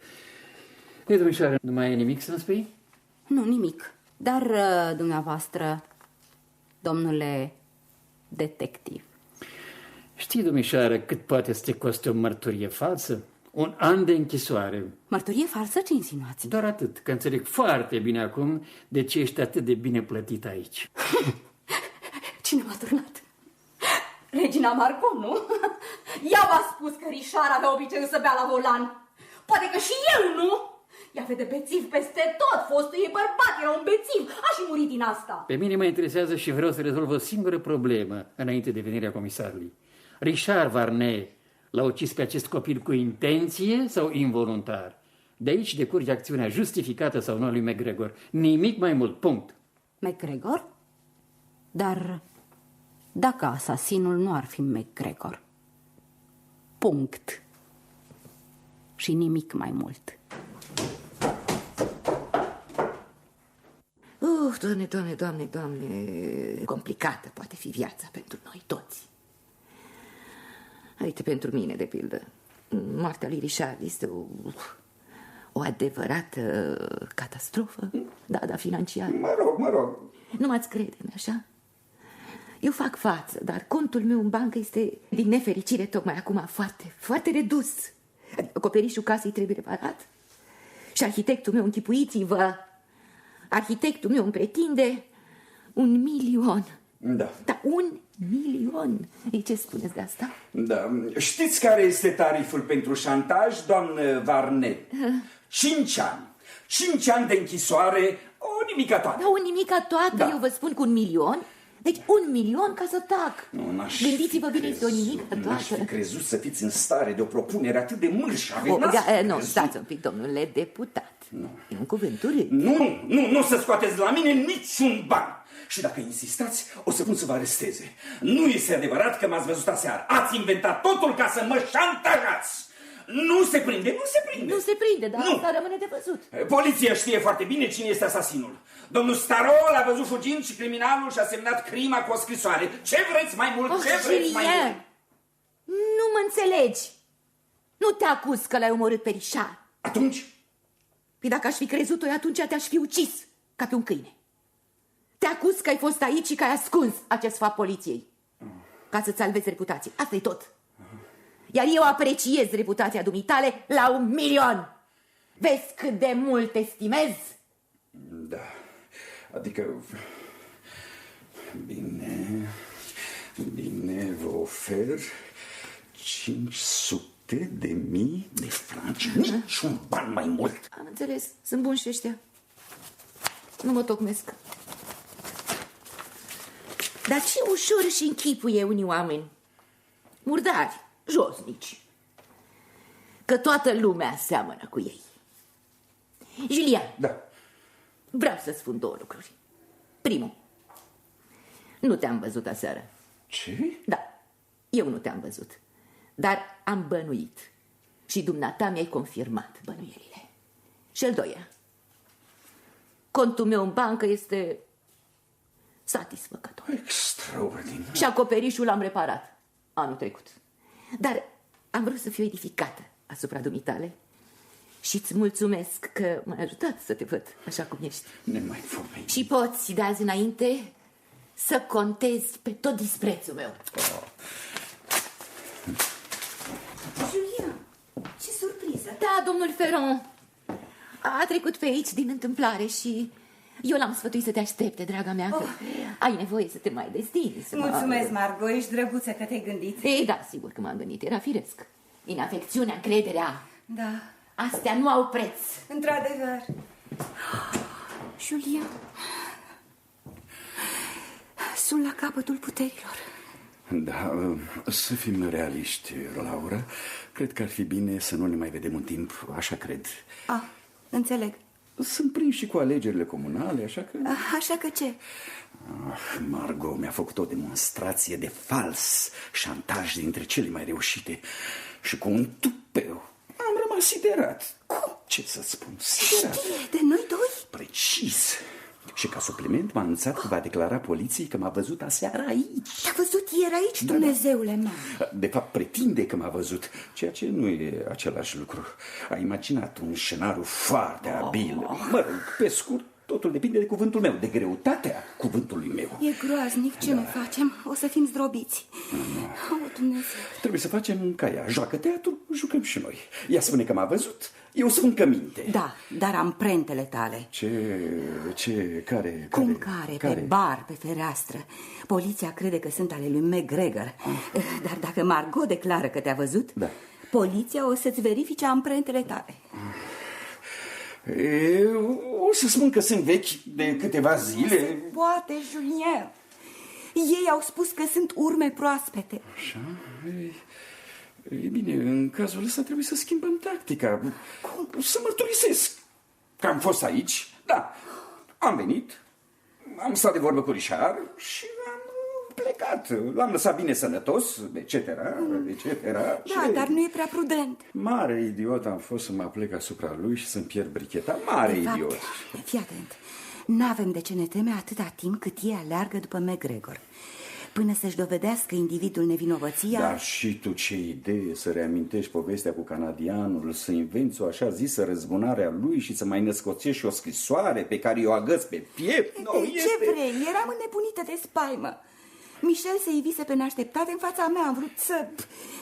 Ei, domnișoară, nu mai e nimic să-mi spui? Nu, nimic. Dar, dumneavoastră, domnule detectiv. Știi, domnișoară, cât poate să te coste o mărturie falsă? 1 an de închisoare. Mărturie falsă? Ce insinuați? Doar atât, că înțeleg foarte bine acum de ce ești atât de bine plătit aici. Cine m-a turnat? Regina Marco, nu? Ea v-a spus că Richard avea obiceiul să bea la volan. Poate că și eu, nu? Ea vede bețiv peste tot. Fostul ei bărbat era un bețiv. A și murit din asta. Pe mine mă interesează și vreau să rezolv o singură problemă înainte de venirea comisarului. Richard Varnet l-a ucis pe acest copil cu intenție sau involuntar? De aici decurge acțiunea justificată sau nu a lui McGregor. Nimic mai mult, punct. McGregor? Dar dacă asasinul nu ar fi McGregor? Punct. Și nimic mai mult. Doamne, complicată poate fi viața pentru noi toți. Uite, pentru mine, de pildă, moartea lui Richard este o adevărată catastrofă, da, financiară. Mă rog. Nu m-ați crede, nu așa? Eu fac față, dar contul meu în bancă este, din nefericire, tocmai acum foarte, foarte redus. Acoperișul casei trebuie reparat. Și arhitectul meu, închipuiți-vă, arhitectul meu îmi pretinde 1.000.000. Da. Da, 1.000.000. Ei, ce spuneți de asta? Da. Știți care este tariful pentru șantaj, doamnă Varnet? 5 ani. 5 ani de închisoare, o nimica toată. Da, o nimica toată, da. Eu vă spun cu 1.000.000. Deci 1.000.000 ca să tac. Gândiți-vă bine, este o nimică toată. N-aș fi crezut să fiți în stare de o propunere atât de mârșă. Nu, stați un pic, domnule deputat. Nu. E un cuvânt urât. Nu să scoateți la mine niciun ban. Și dacă insistați, o să pun să vă aresteze. Nu este adevărat că m-ați văzut aseară. Ați inventat totul ca să mă șantajați. Nu se prinde. Nu se prinde, dar asta rămâne de văzut. Poliția știe foarte bine cine este asasinul. Domnul Staro l-a văzut fugind și criminalul și-a semnat crima cu o scrisoare. Ce vreți mai mult? Nu mă înțelegi. Nu te acuz că l-ai omorât pe Richard. Atunci? Păi dacă aș fi crezut-o, atunci te-aș fi ucis ca pe un câine. Te acuz că ai fost aici și că ai ascuns acest fapt poliției. Ca să-ți salvezi reputația. Asta e tot. Iar eu apreciez reputația dumitale la 1.000.000. Vezi cât de mult te estimez? Da, adică... Bine, vă ofer 500.000 de franci. Niciun ban mai mult. Am înțeles, sunt buni și ăștia. Nu mă tocmesc. Dar ce ușor își închipuie unii oameni. Murdari, josnici. Că toată lumea seamănă cu ei. Julian. Da. Vreau să spun 2 lucruri. Primul, Nu te-am văzut aseară. Ce? Da, eu nu te-am văzut, dar am bănuit. Și dumneata mi-ai confirmat bănuierile. Și al doilea, contul meu în bancă este satisfăcător. Extraordinar. Și acoperișul l-am reparat anul trecut. Dar am vrut să fiu edificată asupra dumitale și îți mulțumesc că m-ai ajutat să te văd așa cum ești. Nemaipomenită. Și poți de azi înainte să contezi pe tot disprețul meu. Julia, ce surpriză! Da, domnul Ferron a trecut pe aici din întâmplare și eu l-am sfătuit să te aștepte, draga mea, că ai nevoie să te mai destini. Mulțumesc, Margot, ești drăguță că te-ai gândit. Ei, da, sigur că m-am gândit, era firesc. Din afecțiunea, încrederea. Da, Astea nu au preț. într-adevăr. Julia, sunt la capătul puterilor. Da, să fim realiști, Laura. Cred că ar fi bine să nu ne mai vedem un timp, așa cred. Înțeleg. Sunt prins și cu alegerile comunale, așa că... Așa că ce? Margot mi-a făcut o demonstrație de fals șantaj dintre cele mai reușite și cu un tupeu. Am rămas siderat. Cum? Ce să spun? Siderat. Știe de noi doi? Precis. Și ca supliment m-a anunțat că va declara poliției că m-a văzut aseară aici. Te-a văzut ieri aici, Dumnezeule meu? De fapt, pretinde că m-a văzut, ceea ce nu e același lucru. A imaginat un scenariu foarte abil. Mă rog, pe scurt, totul depinde de cuvântul meu, de greutatea cuvântului meu. E groaznic, ce ne facem? O să fim zdrobiți. Dumnezeu. Trebuie să facem ca ea. Joacă teatru, jucăm și noi. Ea spune că m-a văzut, eu spun că minte. Da, dar amprentele tale. Care? Cum care? Pe bar, pe fereastră. Poliția crede că sunt ale lui McGregor. Dar dacă Margot declară că te-a văzut, poliția o să-ți verifice amprentele tale. O să spun că sunt vechi de câteva zile. Nu se poate, Julien. Ei au spus că sunt urme proaspete. Așa? E bine, în cazul ăsta trebuie să schimbăm tactica. Cum? Să mărturisesc că am fost aici. Da, am venit, am stat de vorbă cu Richard și am plecat. L-am lăsat bine sănătos, etc. Da, dar nu e prea prudent. Mare idiot am fost să mă aplec asupra lui și să-mi pierd bricheta. Mare idiot. Fii atent. N-avem de ce ne teme atâta timp cât ei aleargă după McGregor. Până să-și dovedească individul nevinovăția... Dar și tu ce idee să reamintești povestea cu canadianul, să invenți o așa zisă răzbunare a lui și să mai născoțești o scrisoare pe care o agăți pe piept? Ce vrei? Eram înnebunită de spaimă. Michel se ivise pe neașteptate în fața mea. Am vrut să...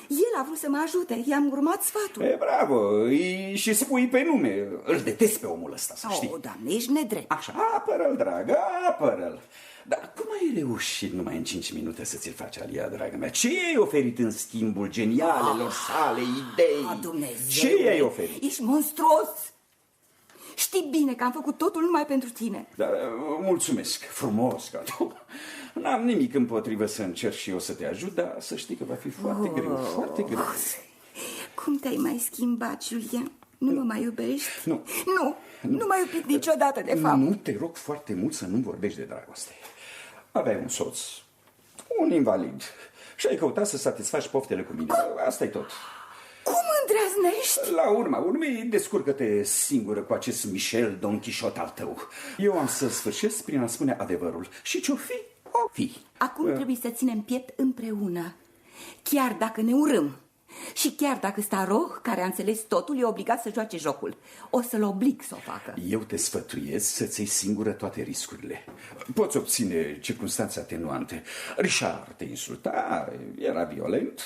El a vrut să mă ajute. I-am urmat sfatul. E, bravo. Și spui pe nume. Îl detest pe omul ăsta, să știi. Doamne, ești nedrept. Așa, apără-l, dragă, apără-l. Dar cum ai reușit numai în 5 minute să ți-l faci alia, dragă mea? Ce i-ai oferit în schimbul genialelor sale idei? Dumnezeu, ce i-ai oferit? Ești monstruos. Știi bine că am făcut totul numai pentru tine. Dar mulțumesc, frumos, Gato. N-am nimic împotrivă să încerc și eu să te ajut, dar să știi că va fi foarte greu, foarte greu. Cum te-ai mai schimbat, Julien? Nu mă mai iubești? Nu. Nu m-ai iubit niciodată, de fapt. Nu, te rog foarte mult să nu vorbești de dragoste. Aveai un soț, un invalid, și ai căutat să satisfaci poftele cu mine. Asta e tot. Cum îndrăznești? La urma urmei, descurcă-te singură cu acest Michel Don Quixote al tău. Eu am să sfârșesc prin a spune adevărul. Și ce-o fi, o fi. Acum trebuie să ținem piept împreună. Chiar dacă ne urâm. Și chiar dacă Starot, care a înțeles totul, e obligat să joace jocul. O să-l oblig să o facă. Eu te sfătuiesc să-ți iei singură toate riscurile. Poți obține circunstanțe atenuante. Richard te insulta, era violent.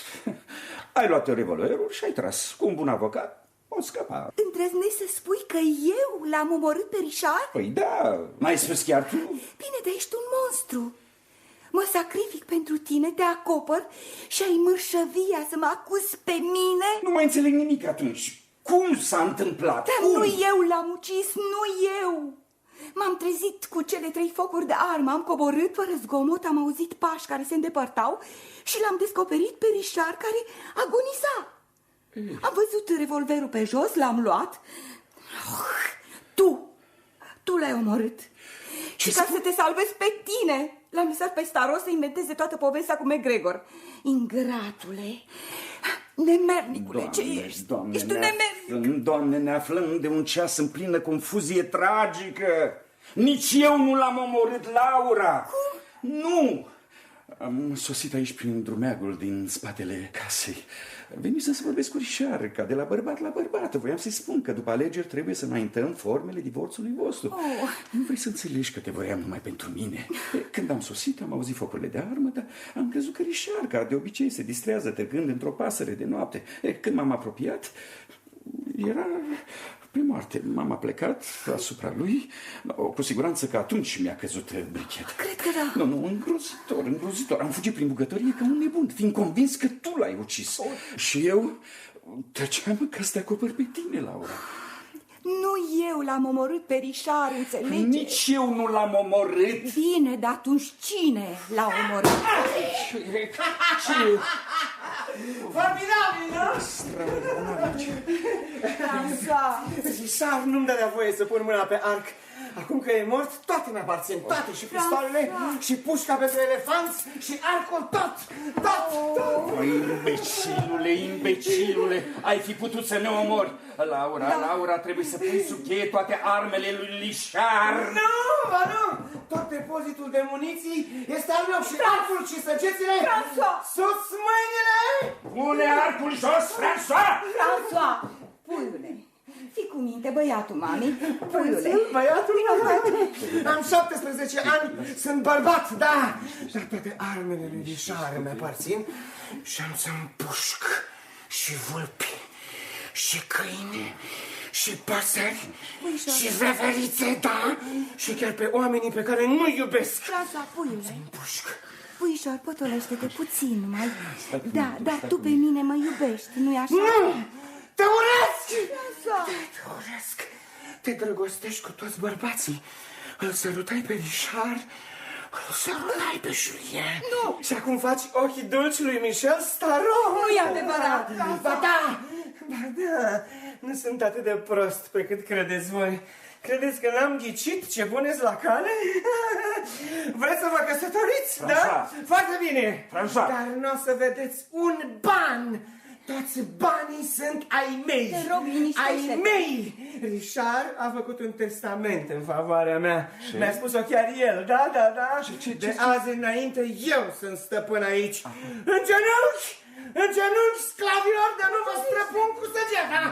Ai luat revolverul și ai tras. Cu un bun avocat poți scăpa. Îndrăznești să spui că eu l-am omorât pe Richard? Păi da, n-ai spus chiar tu? Bine, dar ești un monstru. Mă sacrific pentru tine, te acopăr și ai mărșăvia să mă acuzi pe mine? Nu mai înțeleg nimic atunci. Cum s-a întâmplat? Dar nu eu l-am ucis, nu eu. M-am trezit cu cele 3 focuri de armă, am coborât fără zgomot, am auzit pași care se îndepărtau și l-am descoperit pe Richard care agoniza. Am văzut revolverul pe jos, l-am luat. Tu l-ai omorât. Și ca să te salvezi pe tine, L-am lăsat pe Staro să inventeze toată povestea cu McGregor. Ingratule, nemernicule, ce ești? Doamne, Ești un nemernic. Doamne, ne aflăm de un ceas în plină confuzie tragică. Nici eu nu l-am omorât, Laura. Cum? Nu! Am sosit aici prin drumeagul din spatele casei. Venisem să vorbesc cu Richard, ca de la bărbat la bărbat. Voiam să-i spun că după alegeri trebuie să înaintăm formele divorțului vostru. Nu vrei să înțelegi că te voiam numai pentru mine. Când am sosit, am auzit focurile de armă, dar am crezut că Richard, ca de obicei, se distrează trecând într-o pasăre de noapte. Când m-am apropiat, era pe moarte. M-am plecat asupra lui. Cu siguranță că atunci mi-a căzut bricheta. Cred că da. Nu, îngrozitor. Am fugit prin bucătărie ca un nebun, fiind convins că tu l-ai ucis. Și eu treceam ca să te acopăr pe tine, Laura. Nu eu l-am omorât pe Richard, înțelegi? Nici eu nu l-am omorât. Bine, dar atunci cine l-a omorât? Ce? Formidabil, nu? Richard nu-mi dădea voie să pun mâna pe arc. Acum că e mort, toate mi-aparțin, toate, și pistoalele, și pușca pentru elefanți, și arcul, tot. Imbecilule, ai fi putut să ne omori. Laura, trebuie să pui sub cheie toate armele lui Richard. Nu, tot depozitul de muniții este al meu și arcul și săgețile. Sus mâinile! Pune arcul jos, François! François, puiule, fii cu minte, băiatul mami, puiule. Băiatul meu, am 17 ani, sunt bărbat, da. Dar toate armele lui Richard îmi aparțin și am să împușc și vulpi, și câini, și păsări, și veverițe, da, și chiar pe oamenii pe care nu iubesc. François, puiule. Împușc. Puișor, potolește-te puțin numai. Da, dar tu pe mine mă iubești, nu-i așa? Nu! Te urăsc! François. Te urăsc! Te drăgostești cu toți bărbații. Îl sărutai pe Richard, îl sărutai pe Julien. Nu! Și acum faci ochii dulci lui Michel Staro. Nu e adevărat! Ba da! Nu sunt atât de prost pe cât credeți voi. Credeți că n-am ghicit ce puneți la cale? Vreți să vă căsătoriți, da? Foarte bine! François. Dar nu o să vedeți un ban! Toți banii sunt ai mei! Te rog, liniștește-te. Ai mei! Richard a făcut un testament în favoarea mea. Mi-a spus-o chiar el, da? De azi înainte eu sunt stăpân aici. În genunchi! În genunchi, sclavilor, de nu vă străpun cu săgeata!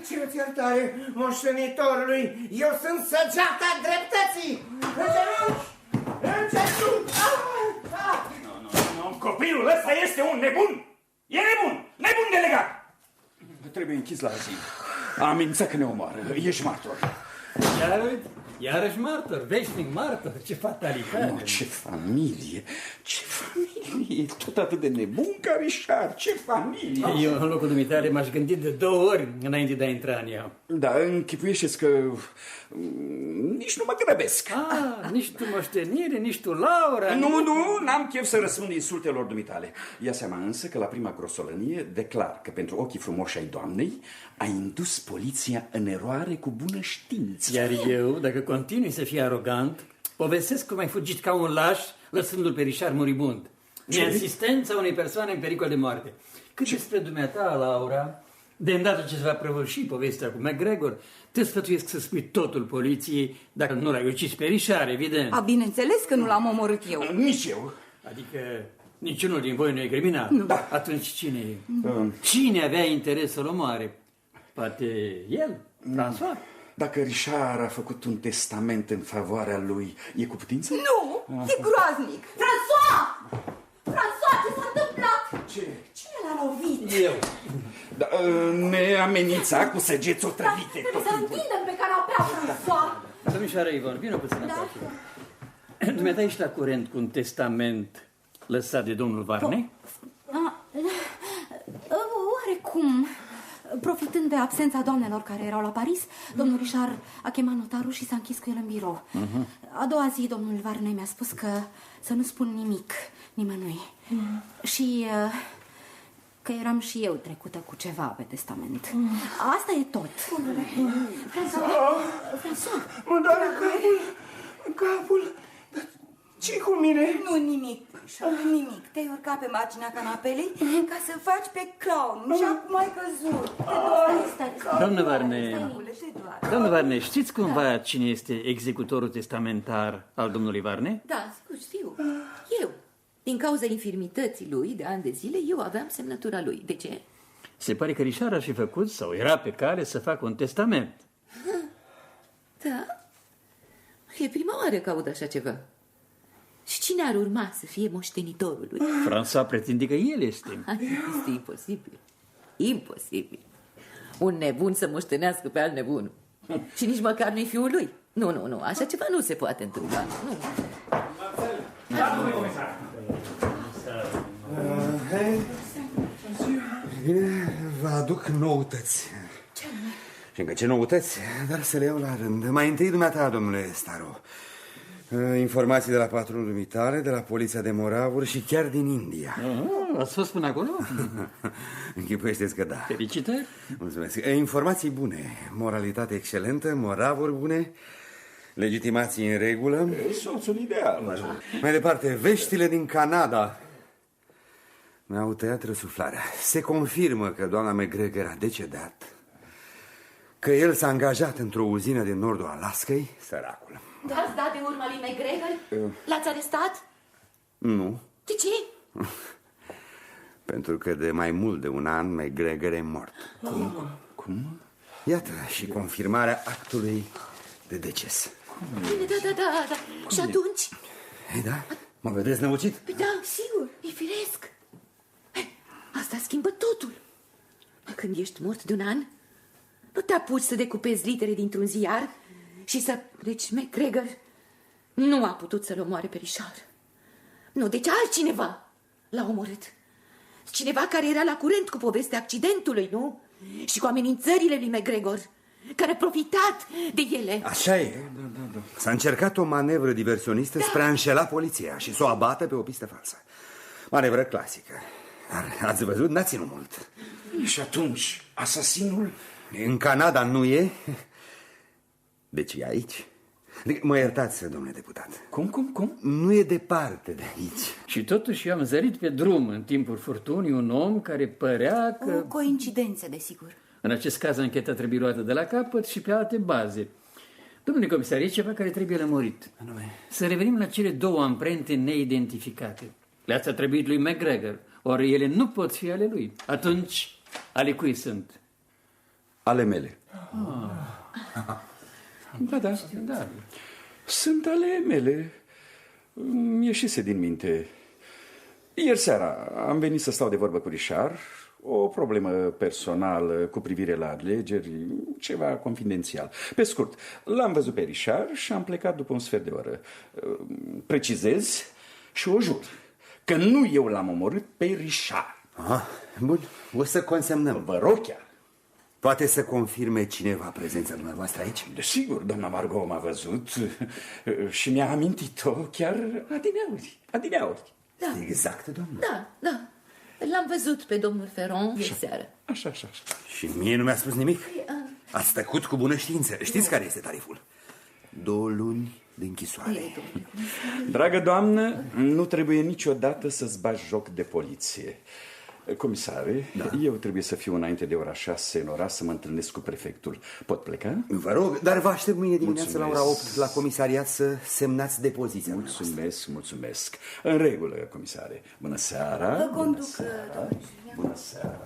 Cereți iertare moștenitorului, eu sunt săgeata dreptății! În genunchi! În genunchi! Nu, copilul ăsta este un nebun! E nebun delegat! Trebuie închis la zi. A amenințat că ne omoară, ești martor. Iarăși martor, veșnic martor, ce fatalitate. Ce familie, tot atât de nebun ca Richard, ce familie. Eu, în locul dumitale, m-aș gândi de 2 ori înainte de a intra în ea. Da, închipuiește-ți că nici nu mă grăbesc. Nici tu moștenire, nici tu Laura. Nu, n-am chef să răspund insultelor dumitale. Ia seama însă că la prima grosolănie declar că pentru ochii frumoși ai doamnei ai indus poliția în eroare cu bună știință. Iar eu, dacă continui să fii arogant, povestesc cum ai fugit ca un laș, lăsându-l pe Richard moribund. Neasistența unei persoane în pericol de moarte. Cât despre dumneata, Laura, de îndată ce se va prăvârși povestea cu McGregor, te sfătuiesc să spui totul poliției, dacă nu l-ai ucis pe Richard, evident. Bineînțeles că nu l-am omorât eu. Nici eu. Adică niciunul din voi nu e criminal. Nu. Da. Atunci cine e? Cine avea interes să-l omoare? Poate el, François? Dacă Richard a făcut un testament în favoarea lui, e cu putință? Nu, e groaznic. François! François, ce s-a întâmplat? Ce? Cine l-a lovit? Eu. Da, ne amenința cu săgeți otrăvite. Trebuie să întindem pe canapea, François. Domnișoară Ivon, vină puțin încoace. Dumneata ești la curent cu un testament lăsat de domnul Varney? Oarecum. Profitând de absența doamnelor care erau la Paris, domnul Richard a chemat notarul și s-a închis cu el în birou. A doua zi, domnul Varney mi-a spus că să nu spun nimic nimănui. Și că eram și eu trecută cu ceva pe testament. Asta e tot. François, Mă doare capul. Dar Ce cu mine? Nu nimic, Richard, nimic. Te-ai urcat pe marginea canapelei ca să faci pe clown și acum ai căzut. Te doare. Doamnă Varne, Te doare. doamnă Varne, știți cumva cine este executorul testamentar al domnului Varne? Da, știu. Eu. Din cauza infirmității lui de ani de zile, eu aveam semnătura lui. De ce? Se pare că Richard ar fi făcut sau era pe cale să facă un testament. Da. E prima oară că aud așa ceva. Și cine ar urma să fie moștenitorul lui? François pretinde că el este. Este imposibil. Imposibil. Un nebun să moștenească pe alt nebun. Și nici măcar nu-i fiul lui. Nu, așa ceva nu se poate întâmpla. Nu. Bine, vă aduc noutăți. Și încă ce noutăți, dar să le iau la rând. Mai întâi dumneata, domnule Staro. Informații de la patrulul dumitale, de la poliția de moravuri și chiar din India. Ați fost până acolo? Închipuiește-ți că da. Felicitări. Mulțumesc. Informații bune, moralitate excelentă, moravuri bune, legitimații în regulă. E soțul ideal. Mai departe, veștile din Canada. Mi-au tăiat răsuflarea. Se confirmă că doamna McGregor a decedat, că el s-a angajat într-o uzină din nordul Alaskei, săracul. Ați dat de urma lui McGregor? L-ați arestat? Nu, De ce? pentru că de mai mult de un an McGregor e mort. Cum? Iată și confirmarea actului de deces. Bine, da. Și atunci? Ei, da? Mă vedeți năucit? Păi da, sigur, e firesc. Asta schimbă totul. Când ești mort de un an, nu te apuci să decupezi litere dintr-un ziar și să... Deci McGregor nu a putut să-l omoare pe Richard. Nu, deci altcineva l-a omorât. Cineva care era la curent cu povestea accidentului, nu? Și cu amenințările lui McGregor, care a profitat de ele. Așa e. Da. S-a încercat o manevră diversionistă spre a înșela poliția și să o abată pe o pistă falsă. Manevră clasică. Dar ați văzut, n-a ținut mult. Și atunci, asasinul? În Canada nu e. Deci e aici. Mă iertați, domnule deputat. Cum? Nu e departe de aici. Și totuși eu am zărit pe drum în timpul furtunii un om care părea că... O coincidență, desigur. În acest caz, ancheta trebuie luată de la capăt și pe alte baze. Domnule comisar, e ceva care trebuie lămurit. Să revenim la cele două amprente neidentificate. Le-ați atribuit lui McGregor, ori ele nu pot fi ale lui. Atunci, ale cui sunt? Ale mele. Da. Sunt ale mele. Mi ieșise din minte. Ieri seara am venit să stau de vorbă cu Richard. O problemă personală cu privire la alegeri, ceva confidențial. Pe scurt, l-am văzut pe Richard și am plecat după un sfert de oră. Precizez și o jur că nu eu l-am omorât pe Richard. Bun, o să consemnăm. Vă rog chiar. Poate să confirme cineva prezența dumneavoastră aici? Desigur, doamna Margot m-a văzut și mi-a amintit-o chiar adineauri. Da. Exact, domnule. Da. L-am văzut pe domnul Ferron ieri seară. Așa. Și mie nu mi-a spus nimic? Ați tăcut cu bună știință. Știți care este tariful? 2 luni de închisoare. Dragă doamnă, nu trebuie niciodată să-ți bagi joc de poliție. Comisare, eu trebuie să fiu înainte de ora 6 în oraș să mă întâlnesc cu prefectul. Pot pleca? Vă rog, dar vă aștept mâine dimineață la ora 8 la comisariat să semnați depoziția. Mulțumesc. În regulă, comisare. Bună seara. Vă conduc, Bună seara.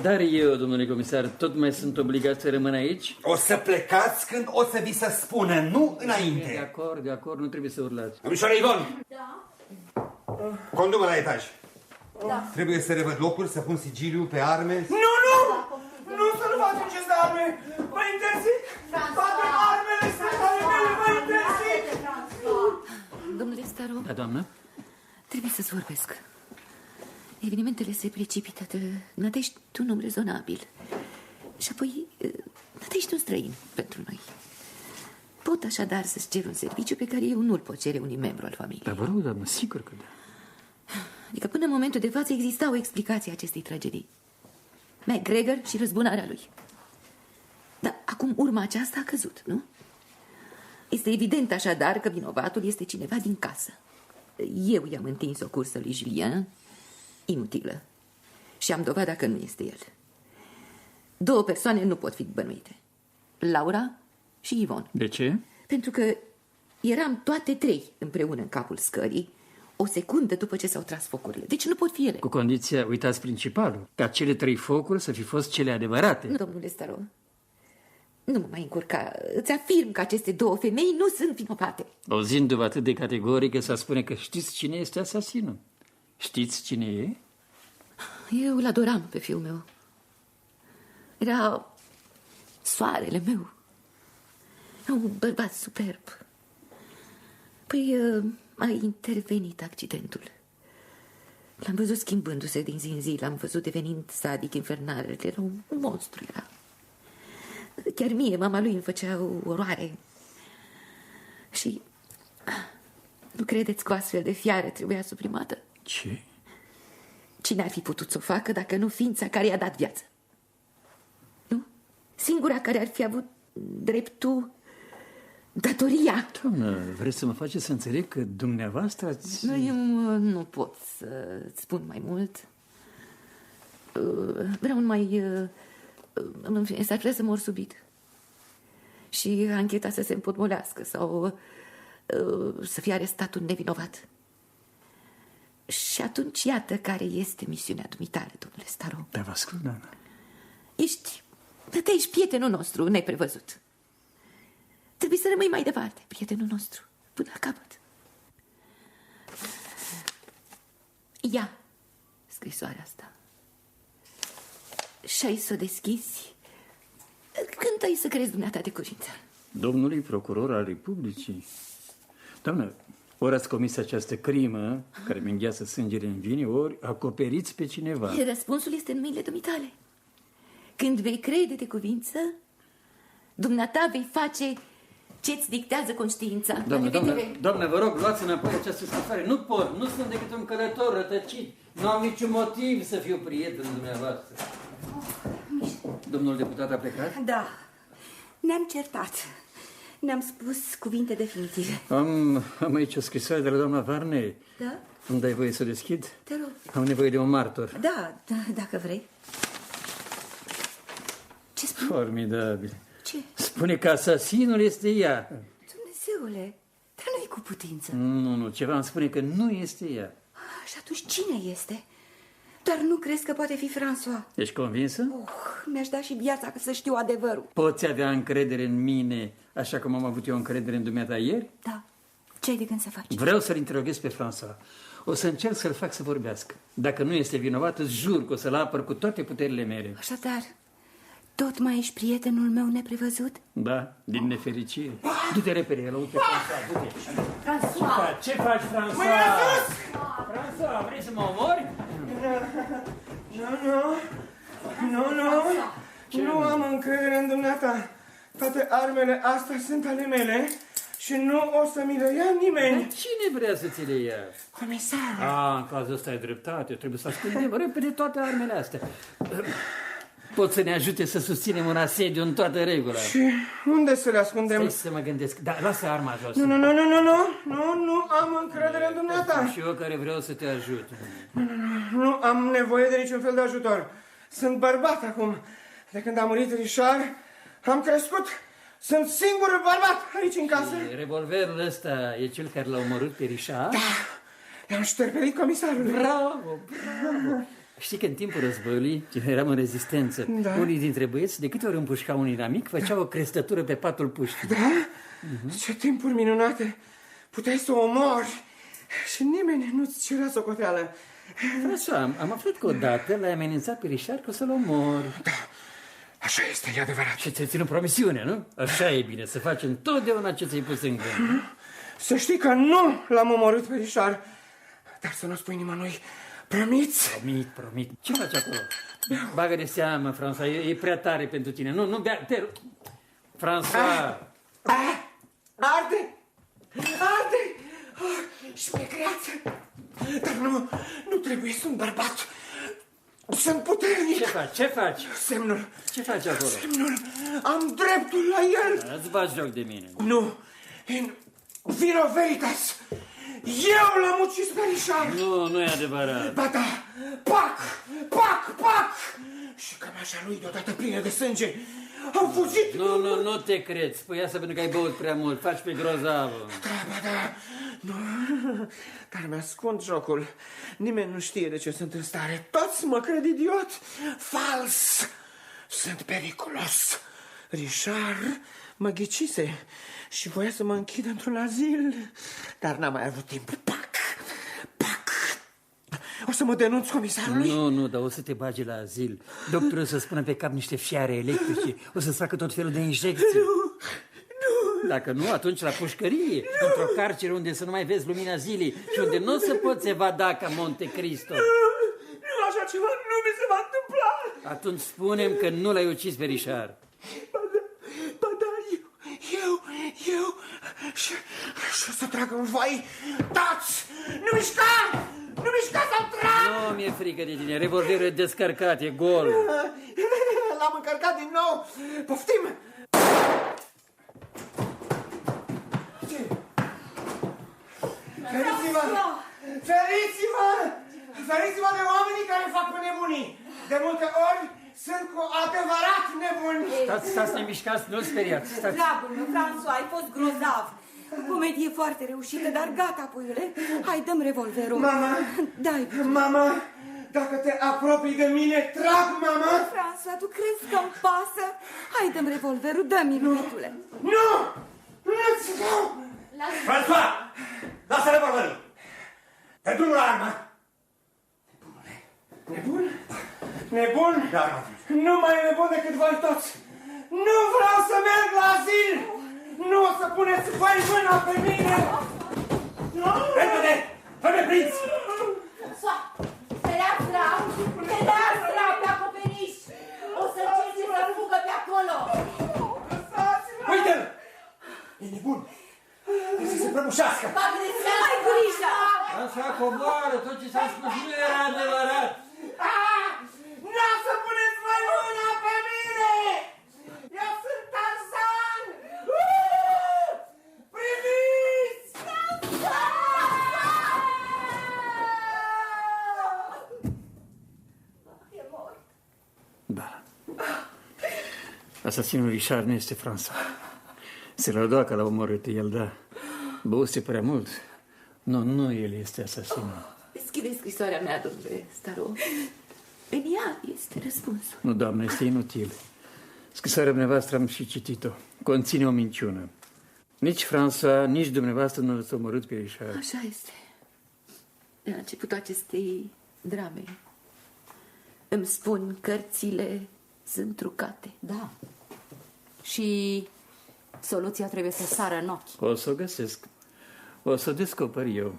Dar eu, domnule comisar, tot mai sunt obligat să rămân aici? O să plecați când o să vi se spună, nu înainte. De acord, nu trebuie să urlați. Domnișoară Ivon! Da? Condu-mă la etaj. Da. Trebuie să revăd locuri, să pun sigiliu pe arme. Nu! Nu să nu vă aduceți de arme! Vă interzic! Toate armele sunt ale mele, vă interzic! Domnule Staro, Da, doamnă? trebuie să-ți vorbesc. Evenimentele se precipită. Nădejde ești un om rezonabil. Și apoi, Nădejde ești un străin pentru noi. Pot așadar să-ți cer un serviciu pe care eu nu-l pot cere unui membru al familiei. Dar vă rog, doamnă, sigur că da. Adică până în momentul de față exista o explicație a acestei tragedii. McGregor și răzbunarea lui. Dar acum urma aceasta a căzut, nu? Este evident așadar că vinovatul este cineva din casă. Eu i-am întins o cursă lui Julien, inutilă, și am dovada că nu este el. 2 persoane nu pot fi bănuite. Laura și Ivon. De ce? Pentru că eram toate 3 împreună în capul scării, o secundă după ce s-au tras focurile. Deci nu pot fi ele. Cu condiția, uitați principalul, ca cele 3 focuri să fi fost cele adevărate. Nu, domnule Staro, nu mă mai încurca. Îți afirm că aceste 2 femei nu sunt vinovate. Auzindu-vă atât de categorică, să spune că știți cine este asasinul. Știți cine e? Eu îl adoram pe fiul meu. Era soarele meu. Un bărbat superb. Păi a intervenit accidentul. L-am văzut schimbându-se din zi în zi, l-am văzut devenind sadic, infernal. Era un monstru, era. Chiar mie, mama lui îmi făcea o oroare. Și nu credeți că o astfel de fiară trebuia suprimată? Ce? Cine ar fi putut să o facă dacă nu ființa care i-a dat viață? Nu? Singura care ar fi avut dreptul, datoria. Doamnă, vreți să mă faceți să înțeleg că dumneavoastră ați... Eu nu pot să-ți spun mai mult. Vreau numai... S-ar putea să mor subit. Și ancheta să se împotmolească sau să fie arestat un nevinovat. Și atunci iată care este misiunea dumitale, domnule Staro. Da, vă ascult, doamnă. Ești prietenul nostru neprevăzut. Trebuie să rămâi mai departe, prietenul nostru, până la capăt. Ia scrisoarea asta și ai să o deschizi când ai să crezi dumneata de cuvință. Domnului procuror al Republicii. Doamnă, ori ați comis această crimă care mi îngheață sângele în vine, ori acoperiți pe cineva. Răspunsul este în mâinile dumitale. Când vei crede de cuvință, dumneata vei face ce-ți dictează conștiința. Doamnă, vă rog, luați înapoi această scrisoare. Nu pot, nu sunt decât un călător rătăcit. Nu am niciun motiv să fiu prietenul dumneavoastră. Domnul deputat a plecat? Da, ne-am certat. Ne-am spus cuvinte definitive. Am aici o scrisoare de la doamna Varney. Da? Îmi dai voie să o deschid? Te rog. Am nevoie de un martor. Da, dacă vrei. Ce spune? Formidabil. Ce? Spune că asasinul este ea. Dumnezeule, dar nu-i cu putință. Nu, ceva îmi spune că nu este ea. Și atunci cine este? Dar nu crezi că poate fi François? Ești convinsă? Mi-aș da și viața ca să știu adevărul. Poți avea încredere în mine, așa cum am avut eu încredere în dumneata ieri? Da. Ce ai de gând să faci? Vreau să-l interoghez pe François. O să încerc să-l fac să vorbească. Dacă nu este vinovat, îți jur că o să-l apăr cu toate puterile mele. Așadar, tot mai ești prietenul meu neprevăzut? Da, din nefericire. Du-te repede, el uite, François, du-te. François! Ce faci, François? François, vrei să mă omori? Nu am încredere în dumneata. Toate armele astea sunt ale mele și nu o să mi le ia nimeni. Dar cine vrea să ți le ia? Comisar. În cazul ăsta ai dreptate. Trebuie să ascundem repede toate armele astea. Pot să ne ajute să susținem un asediu în toată regula. Și unde să le ascundem? Stai să mă gândesc. Da, lasă arma jos. Nu am încredere în dumneata. Și eu care vreau să te ajut. Nu am nevoie de niciun fel de ajutor. Sunt bărbat acum. De când a murit Richard, am crescut. Sunt singurul bărbat aici în casă. Și revolverul ăsta e cel care l-a omorât pe Richard? Da, i-am șterpelit comisarului. Bravo. Știi că în timpul războiului, când eram în rezistență, unii dintre băieți, de câte ori împușcau un inamic, făceau o crestătură pe patul puștii. Da? Ce timpuri minunate! Puteai să o omori și nimeni nu-ți cerea socoteală. Așa, am aflat că odată l-ai amenințat pe Richard că o să-l omori. Da, așa este, e adevărat. Și ți-ai ținut promisiunea, nu? Așa e bine, să faci întotdeauna ce ți-ai pus în gând. Să știi că nu l-am omorât pe Richard, dar să nu spui nimănui. Promiți? Promit. Ce faci acolo? Bagă de seamă, François, e prea tare pentru tine. Nu, bea, te rog. François! Arde! Și pe creață! Dar nu trebuie, sunt bărbat. Sunt puternic. Ce faci? Semnul. Ce faci acolo? Semnul. Am dreptul la el. Îți bagi joc de mine. Nu. In vino veritas! Eu l-am ucis pe Richard! Nu, nu e adevărat. Ba da! Pac! Pac! Pac! Și cămașa lui deodată plină de sânge. Am fugit! Nu te cred. Spui asta pentru că ai băut prea mult. Faci pe grozavă. Da. Nu, dar mi-ascund jocul. Nimeni nu știe de ce sunt în stare. Toți mă cred idiot. Fals! Sunt periculos. Richard mă ghicise și voia să mă închidă într-un azil. Dar n-am mai avut timp. Pac! O să mă denunț comisarului? Nu, dar o să te bage la azil. Doctorul o să spună pe cap niște fiare electrice. O să-ți facă tot felul de injecții. Nu. Dacă nu, atunci la pușcărie, într-o carceră unde să nu mai vezi lumina zilei și unde nu o să poți evada ca Monte Cristo. Nu, așa ceva nu mi se va întâmpla. Atunci spunem că nu l-ai ucis pe Richard. Ba da, eu și o să trag în vai. Tați! Nu mișca! Nu mișca sau trag! Nu mi-e frică de tine, revolverul e descărcat, e gol. L-am încărcat din nou. Poftim! Feriți-vă! Feriți-vă! Feriți-vă de oamenii care fac pe nebunii! De multe ori sunt cu adevărat nebuni! Stați nemișcați, nu-l speriați. Dragul meu, François, ai fost grozav. Comedie foarte reușită, dar gata, puiule. Hai, dăm revolverul. Mama! Dai. Mama! Dacă te apropii de mine, trag, mama! François, tu crezi că-mi pasă? Hai, dăm revolverul, dă-mi, iubitule. Nu! Nu-ți dau! François! Lasă revolverul! Te drumul la armă! Nebun? Nebun? Da. Nu mai e nebun decât voi toți! Nu vreau să merg la azil! Nu o să puneți voi mâna pe mine! Repede! Fă-ne prinț! Fereastra! Fereastra pe acoperiș! O să încerce să fugă pe acolo! Uite-l! E nebun! Trebuie să se prăbușească! Vă agresează! Hai, grijă! Așa coboară, tot ce s-a spus nu era adevărat. Nu o să puneți voi mâna pe mine! Eu sunt Tarzan! Priviți! E mort. Da. Asasinul Richard nu este François. Se lăuda că l-a omorât el, da. Băuse prea mult. Nu, el este asasinul. Deschide scrisoarea mea, domnule Staro. În ea este răspunsul. Nu, doamnă, este inutil. Scrisoarea dumneavoastră am și citit-o. Conține o minciună. Nici François, nici dumneavoastră nu l-ați omorât pe Richard. Așa este. La începutul acestei drame îmi spun cărțile sunt trucate. Da. Și soluția trebuie să sară în ochi. O să o găsesc. O să o descoper eu.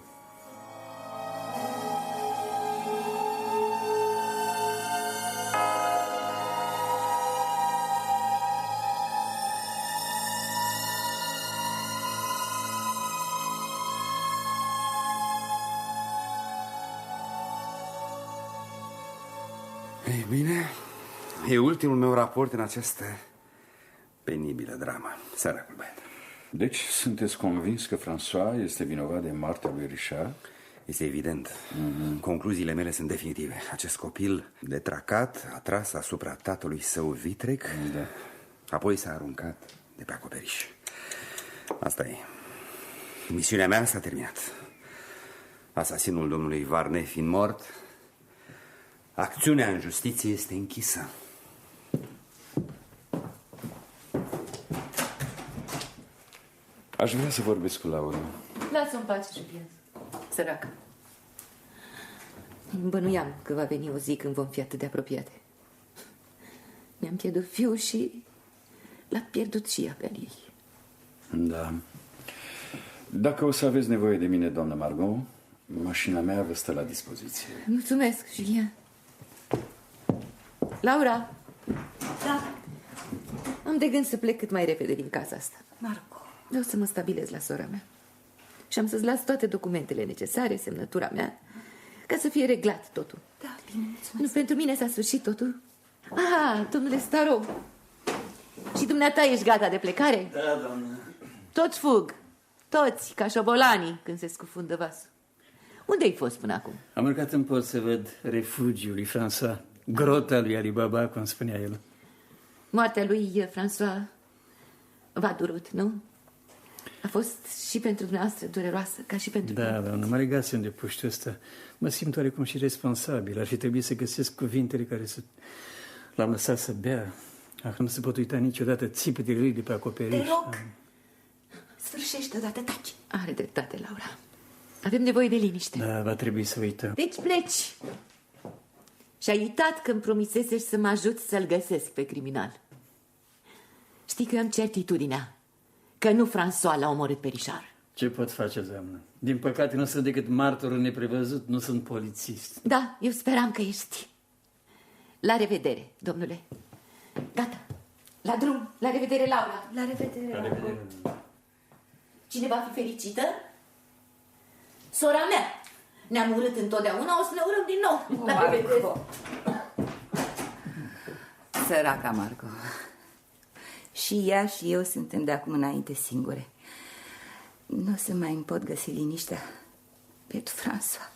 Ei bine, e ultimul meu raport în această penibilă dramă. Săracul băiat. Deci sunteți convins că François este vinovat de moartea lui Richard? Este evident. Concluziile mele sunt definitive. Acest copil detracat a tras asupra tatălui său vitreg, Da. apoi s-a aruncat de pe acoperiș. Asta e. Misiunea mea s-a terminat. Asasinul domnului Varnet fiind mort, acțiunea în justiție este închisă. Aș vrea să vorbesc cu Laura. Lasă-o în pace, Julien. Săracă. Bănuiam că va veni o zi când vom fi atât de apropiate. Mi-am pierdut fiul și l-a pierdut și ea pe ei. Da. Dacă o să aveți nevoie de mine, doamnă Margot, mașina mea vă stă la dispoziție. Mulțumesc, Julien. Laura! Da. Am de gând să plec cât mai repede din casa asta. Marco. Vreau să mă stabilez la sora mea. Și am să-ți las toate documentele necesare, semnătura mea, ca să fie reglat totul. Da, bine, mulțumesc. Nu, pentru mine s-a sfârșit totul. Ah, domnule Staro. Și dumneata ești gata de plecare? Da, doamnă. Toți fug. Toți, ca șobolanii, când se scufundă vasul. Unde ai fost până acum? Am urcat în pod să văd refugiul lui François, grota lui Ali Baba, cum spunea el. Moartea lui François v-a durut, nu? A fost și pentru dumneavoastră dureroasă, ca și pentru Da, dar nu mă legați unde puștiu ăsta. Mă simt oarecum și responsabil. Ar fi trebuit să găsesc cuvintele care să l-am lăsat să bea. Nu se pot uita niciodată țipetele lui de pe acoperiș. Te rog, sfârșește odată, taci. Are dreptate, Laura. Avem nevoie de liniște. Da, va trebui să uităm. Deci pleci. Și ai uitat că îmi promisesești să mă ajut să-l găsesc pe criminal. Știi că eu am certitudinea că nu François l-a omorât pe Richard. Ce pot face, doamnă? Din păcate nu sunt decât martorul neprevăzut, nu sunt polițist. Da, eu speram că ești. La revedere, domnule. Gata. La drum. La revedere, Laura. La revedere, La revedere. Cine va fi fericită? Sora mea. Ne-am urât întotdeauna, o să ne urâm din nou. La revedere. Săraca Marco. Și ea și eu suntem de acum înainte singure. Nu o să mai îmi pot găsi liniștea pentru François.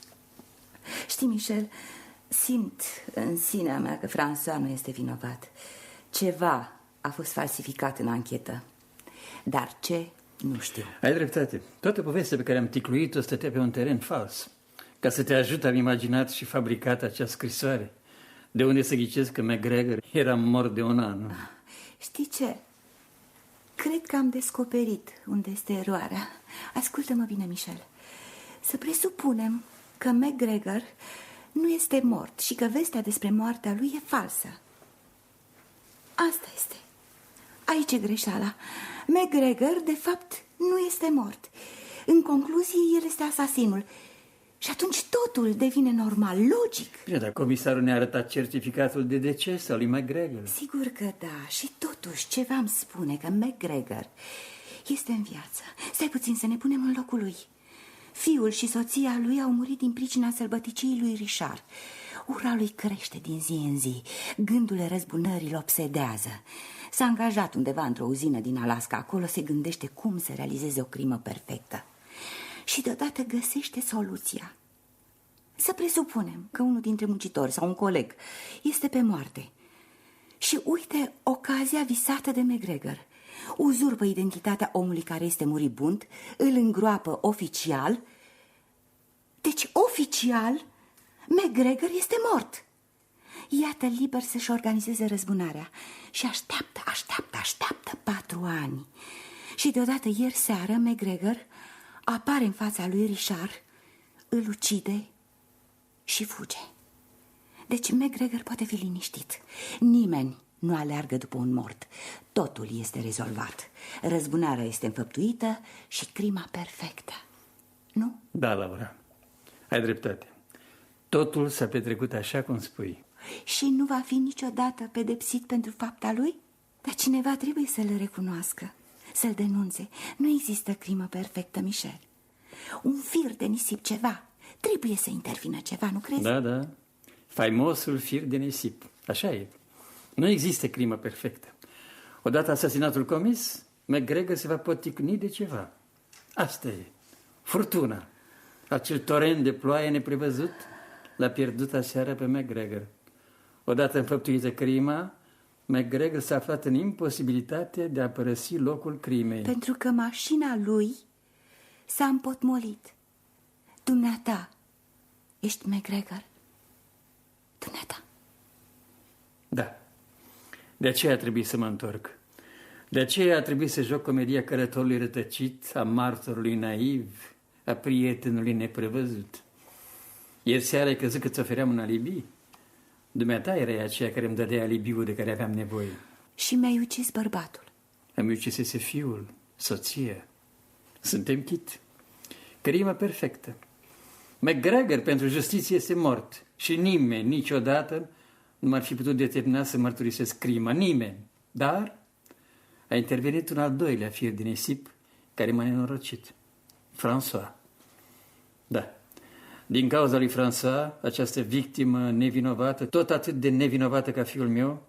Știi, Michel, simt în sinea mea că François nu este vinovat. Ceva a fost falsificat în anchetă. Dar ce, nu știu. Ai dreptate. Toată povestea pe care am ticluit-o stătea pe un teren fals. Ca să te ajut, am imaginat și fabricat acea scrisoare. De unde să ghicesc că McGregor era mort de un an. Știi ce? Cred că am descoperit unde este eroarea. Ascultă-mă bine, Michel. Să presupunem că McGregor nu este mort și că vestea despre moartea lui e falsă. Asta este. Aici e greșeala. McGregor, de fapt, nu este mort. În concluzie, el este asasinul. Și atunci totul devine normal, logic. Bine, dar comisarul ne-a arătat certificatul de deces al lui McGregor. Sigur că da. Și totuși ceva îmi spune că McGregor este în viață. Stai puțin să ne punem în locul lui. Fiul și soția lui au murit din pricina sălbăticiei lui Richard. Ura lui crește din zi în zi. Gândurile răzbunării îl obsedează. S-a angajat undeva într-o uzină din Alaska. Acolo se gândește cum să realizeze o crimă perfectă. Și deodată găsește soluția. Să presupunem că unul dintre muncitori sau un coleg este pe moarte. Și uite ocazia visată de McGregor. Uzurpă identitatea omului care este muribund, îl îngroapă oficial. Deci oficial McGregor este mort. Iată liber să-și organizeze răzbunarea. Și așteaptă 4 ani. Și deodată ieri seară McGregor apare în fața lui Richard, îl ucide și fuge. Deci McGregor poate fi liniștit. Nimeni nu aleargă după un mort. Totul este rezolvat. Răzbunarea este înfăptuită și crima perfectă. Nu? Da, Laura, ai dreptate. Totul s-a petrecut așa cum spui. Și nu va fi niciodată pedepsit pentru fapta lui? Dar cineva trebuie să-l recunoască, să-l denunțe. Nu există crimă perfectă, Michel. Un fir de nisip, ceva. Trebuie să intervină ceva, nu crezi? Da, da. Faimosul fir de nisip. Așa e. Nu există crimă perfectă. Odată asasinatul comis, McGregor se va poticni de ceva. Asta e. Furtuna. Acel torent de ploaie neprevăzut l-a pierdut aseară pe McGregor. Odată înfăptuită crima, McGregor s-a aflat în imposibilitatea de a părăsi locul crimei. Pentru că mașina lui s-a împotmolit. Dumneata ești McGregor. Dumneata. Da. De aceea a trebuit să mă întorc. De aceea a trebuit să joc comedia cărătorului rătăcit, a martorului naiv, a prietenului neprevăzut. Ieri seara ai crezut că îți ofeream un alibi. Dumneata erai aceea care îmi dădea alibiul de care aveam nevoie. Și mi-ai ucis bărbatul. Îmi ucisese fiul, soția. Suntem chit. Crimă perfectă. McGregor pentru justiție este mort și nimeni niciodată nu m-ar fi putut determina să mărturisesc crima. Nimeni. Dar a intervenit un al doilea fir de nisip care m-a nenorocit. François. Da. Din cauza lui François, această victimă nevinovată, tot atât de nevinovată ca fiul meu,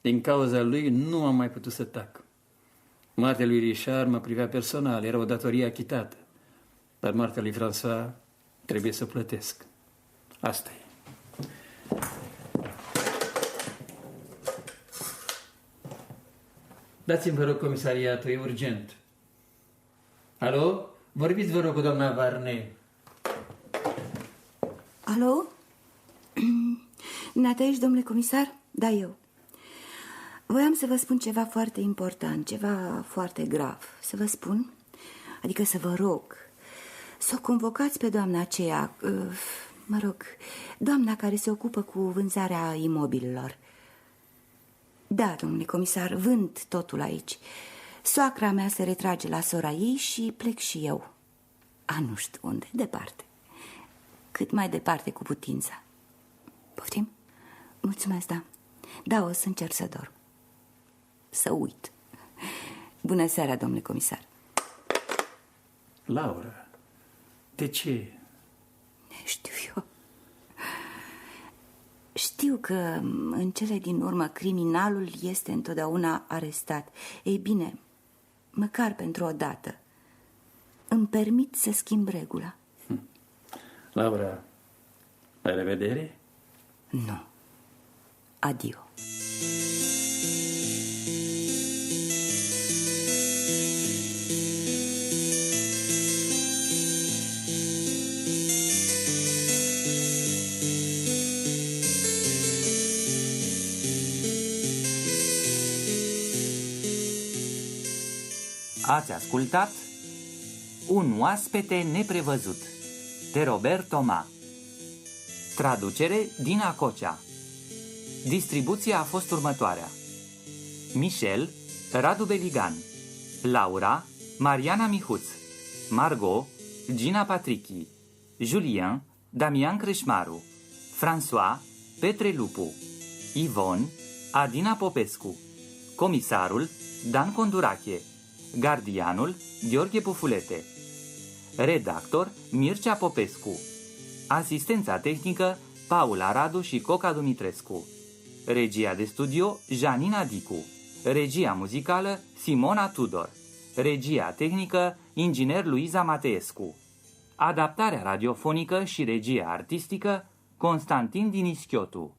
din cauza lui nu am mai putut să tac. Moartea lui Richard mă privea personal, era o datorie achitată. Dar moartea lui François trebuie să plătesc. Asta e. Dați-mi, vă rog, comisariatul, e urgent. Alo? Vorbiți, vă rog, cu doamna Varney. Alo? Dumneata ești, domnule comisar? Da, eu. Voiam să vă spun ceva foarte important, ceva foarte grav. Să vă spun, adică să vă rog, să o convocați pe doamna aceea, mă rog, doamna care se ocupă cu vânzarea imobililor. Da, domnule comisar, vând totul aici. Soacra mea se retrage la sora ei și plec și eu. Nu știu unde, departe. Cât mai departe cu putința. Poftim? Mulțumesc, da. Da, o să încerc să dorm. Să uit. Bună seara, domnule comisar. Laura, de ce? Știu eu. Știu că în cele din urmă criminalul este întotdeauna arestat. Ei bine, măcar pentru o dată îmi permit să schimb regula. Laura, la revedere? Nu. Adio. Ați ascultat Un oaspete neprevăzut de Robert Thomas. Traducere Dina Cocea. Distribuția a fost următoarea: Michel, Radu Beligan, Laura, Mariana Mihuț, Margot, Gina Patrichi, Julien, Damian Creșmaru, François, Petre Lupu, Ivon, Adina Popescu, comisarul Dan Condurache, gardianul Gheorghe Pufulete, redactor Mircea Popescu, asistența tehnică Paula Radu și Coca Dumitrescu, regia de studio Janina Dicu, regia muzicală Simona Tudor, regia tehnică inginer Luiza Mateescu, adaptarea radiofonică și regia artistică Constantin Dinischiotu.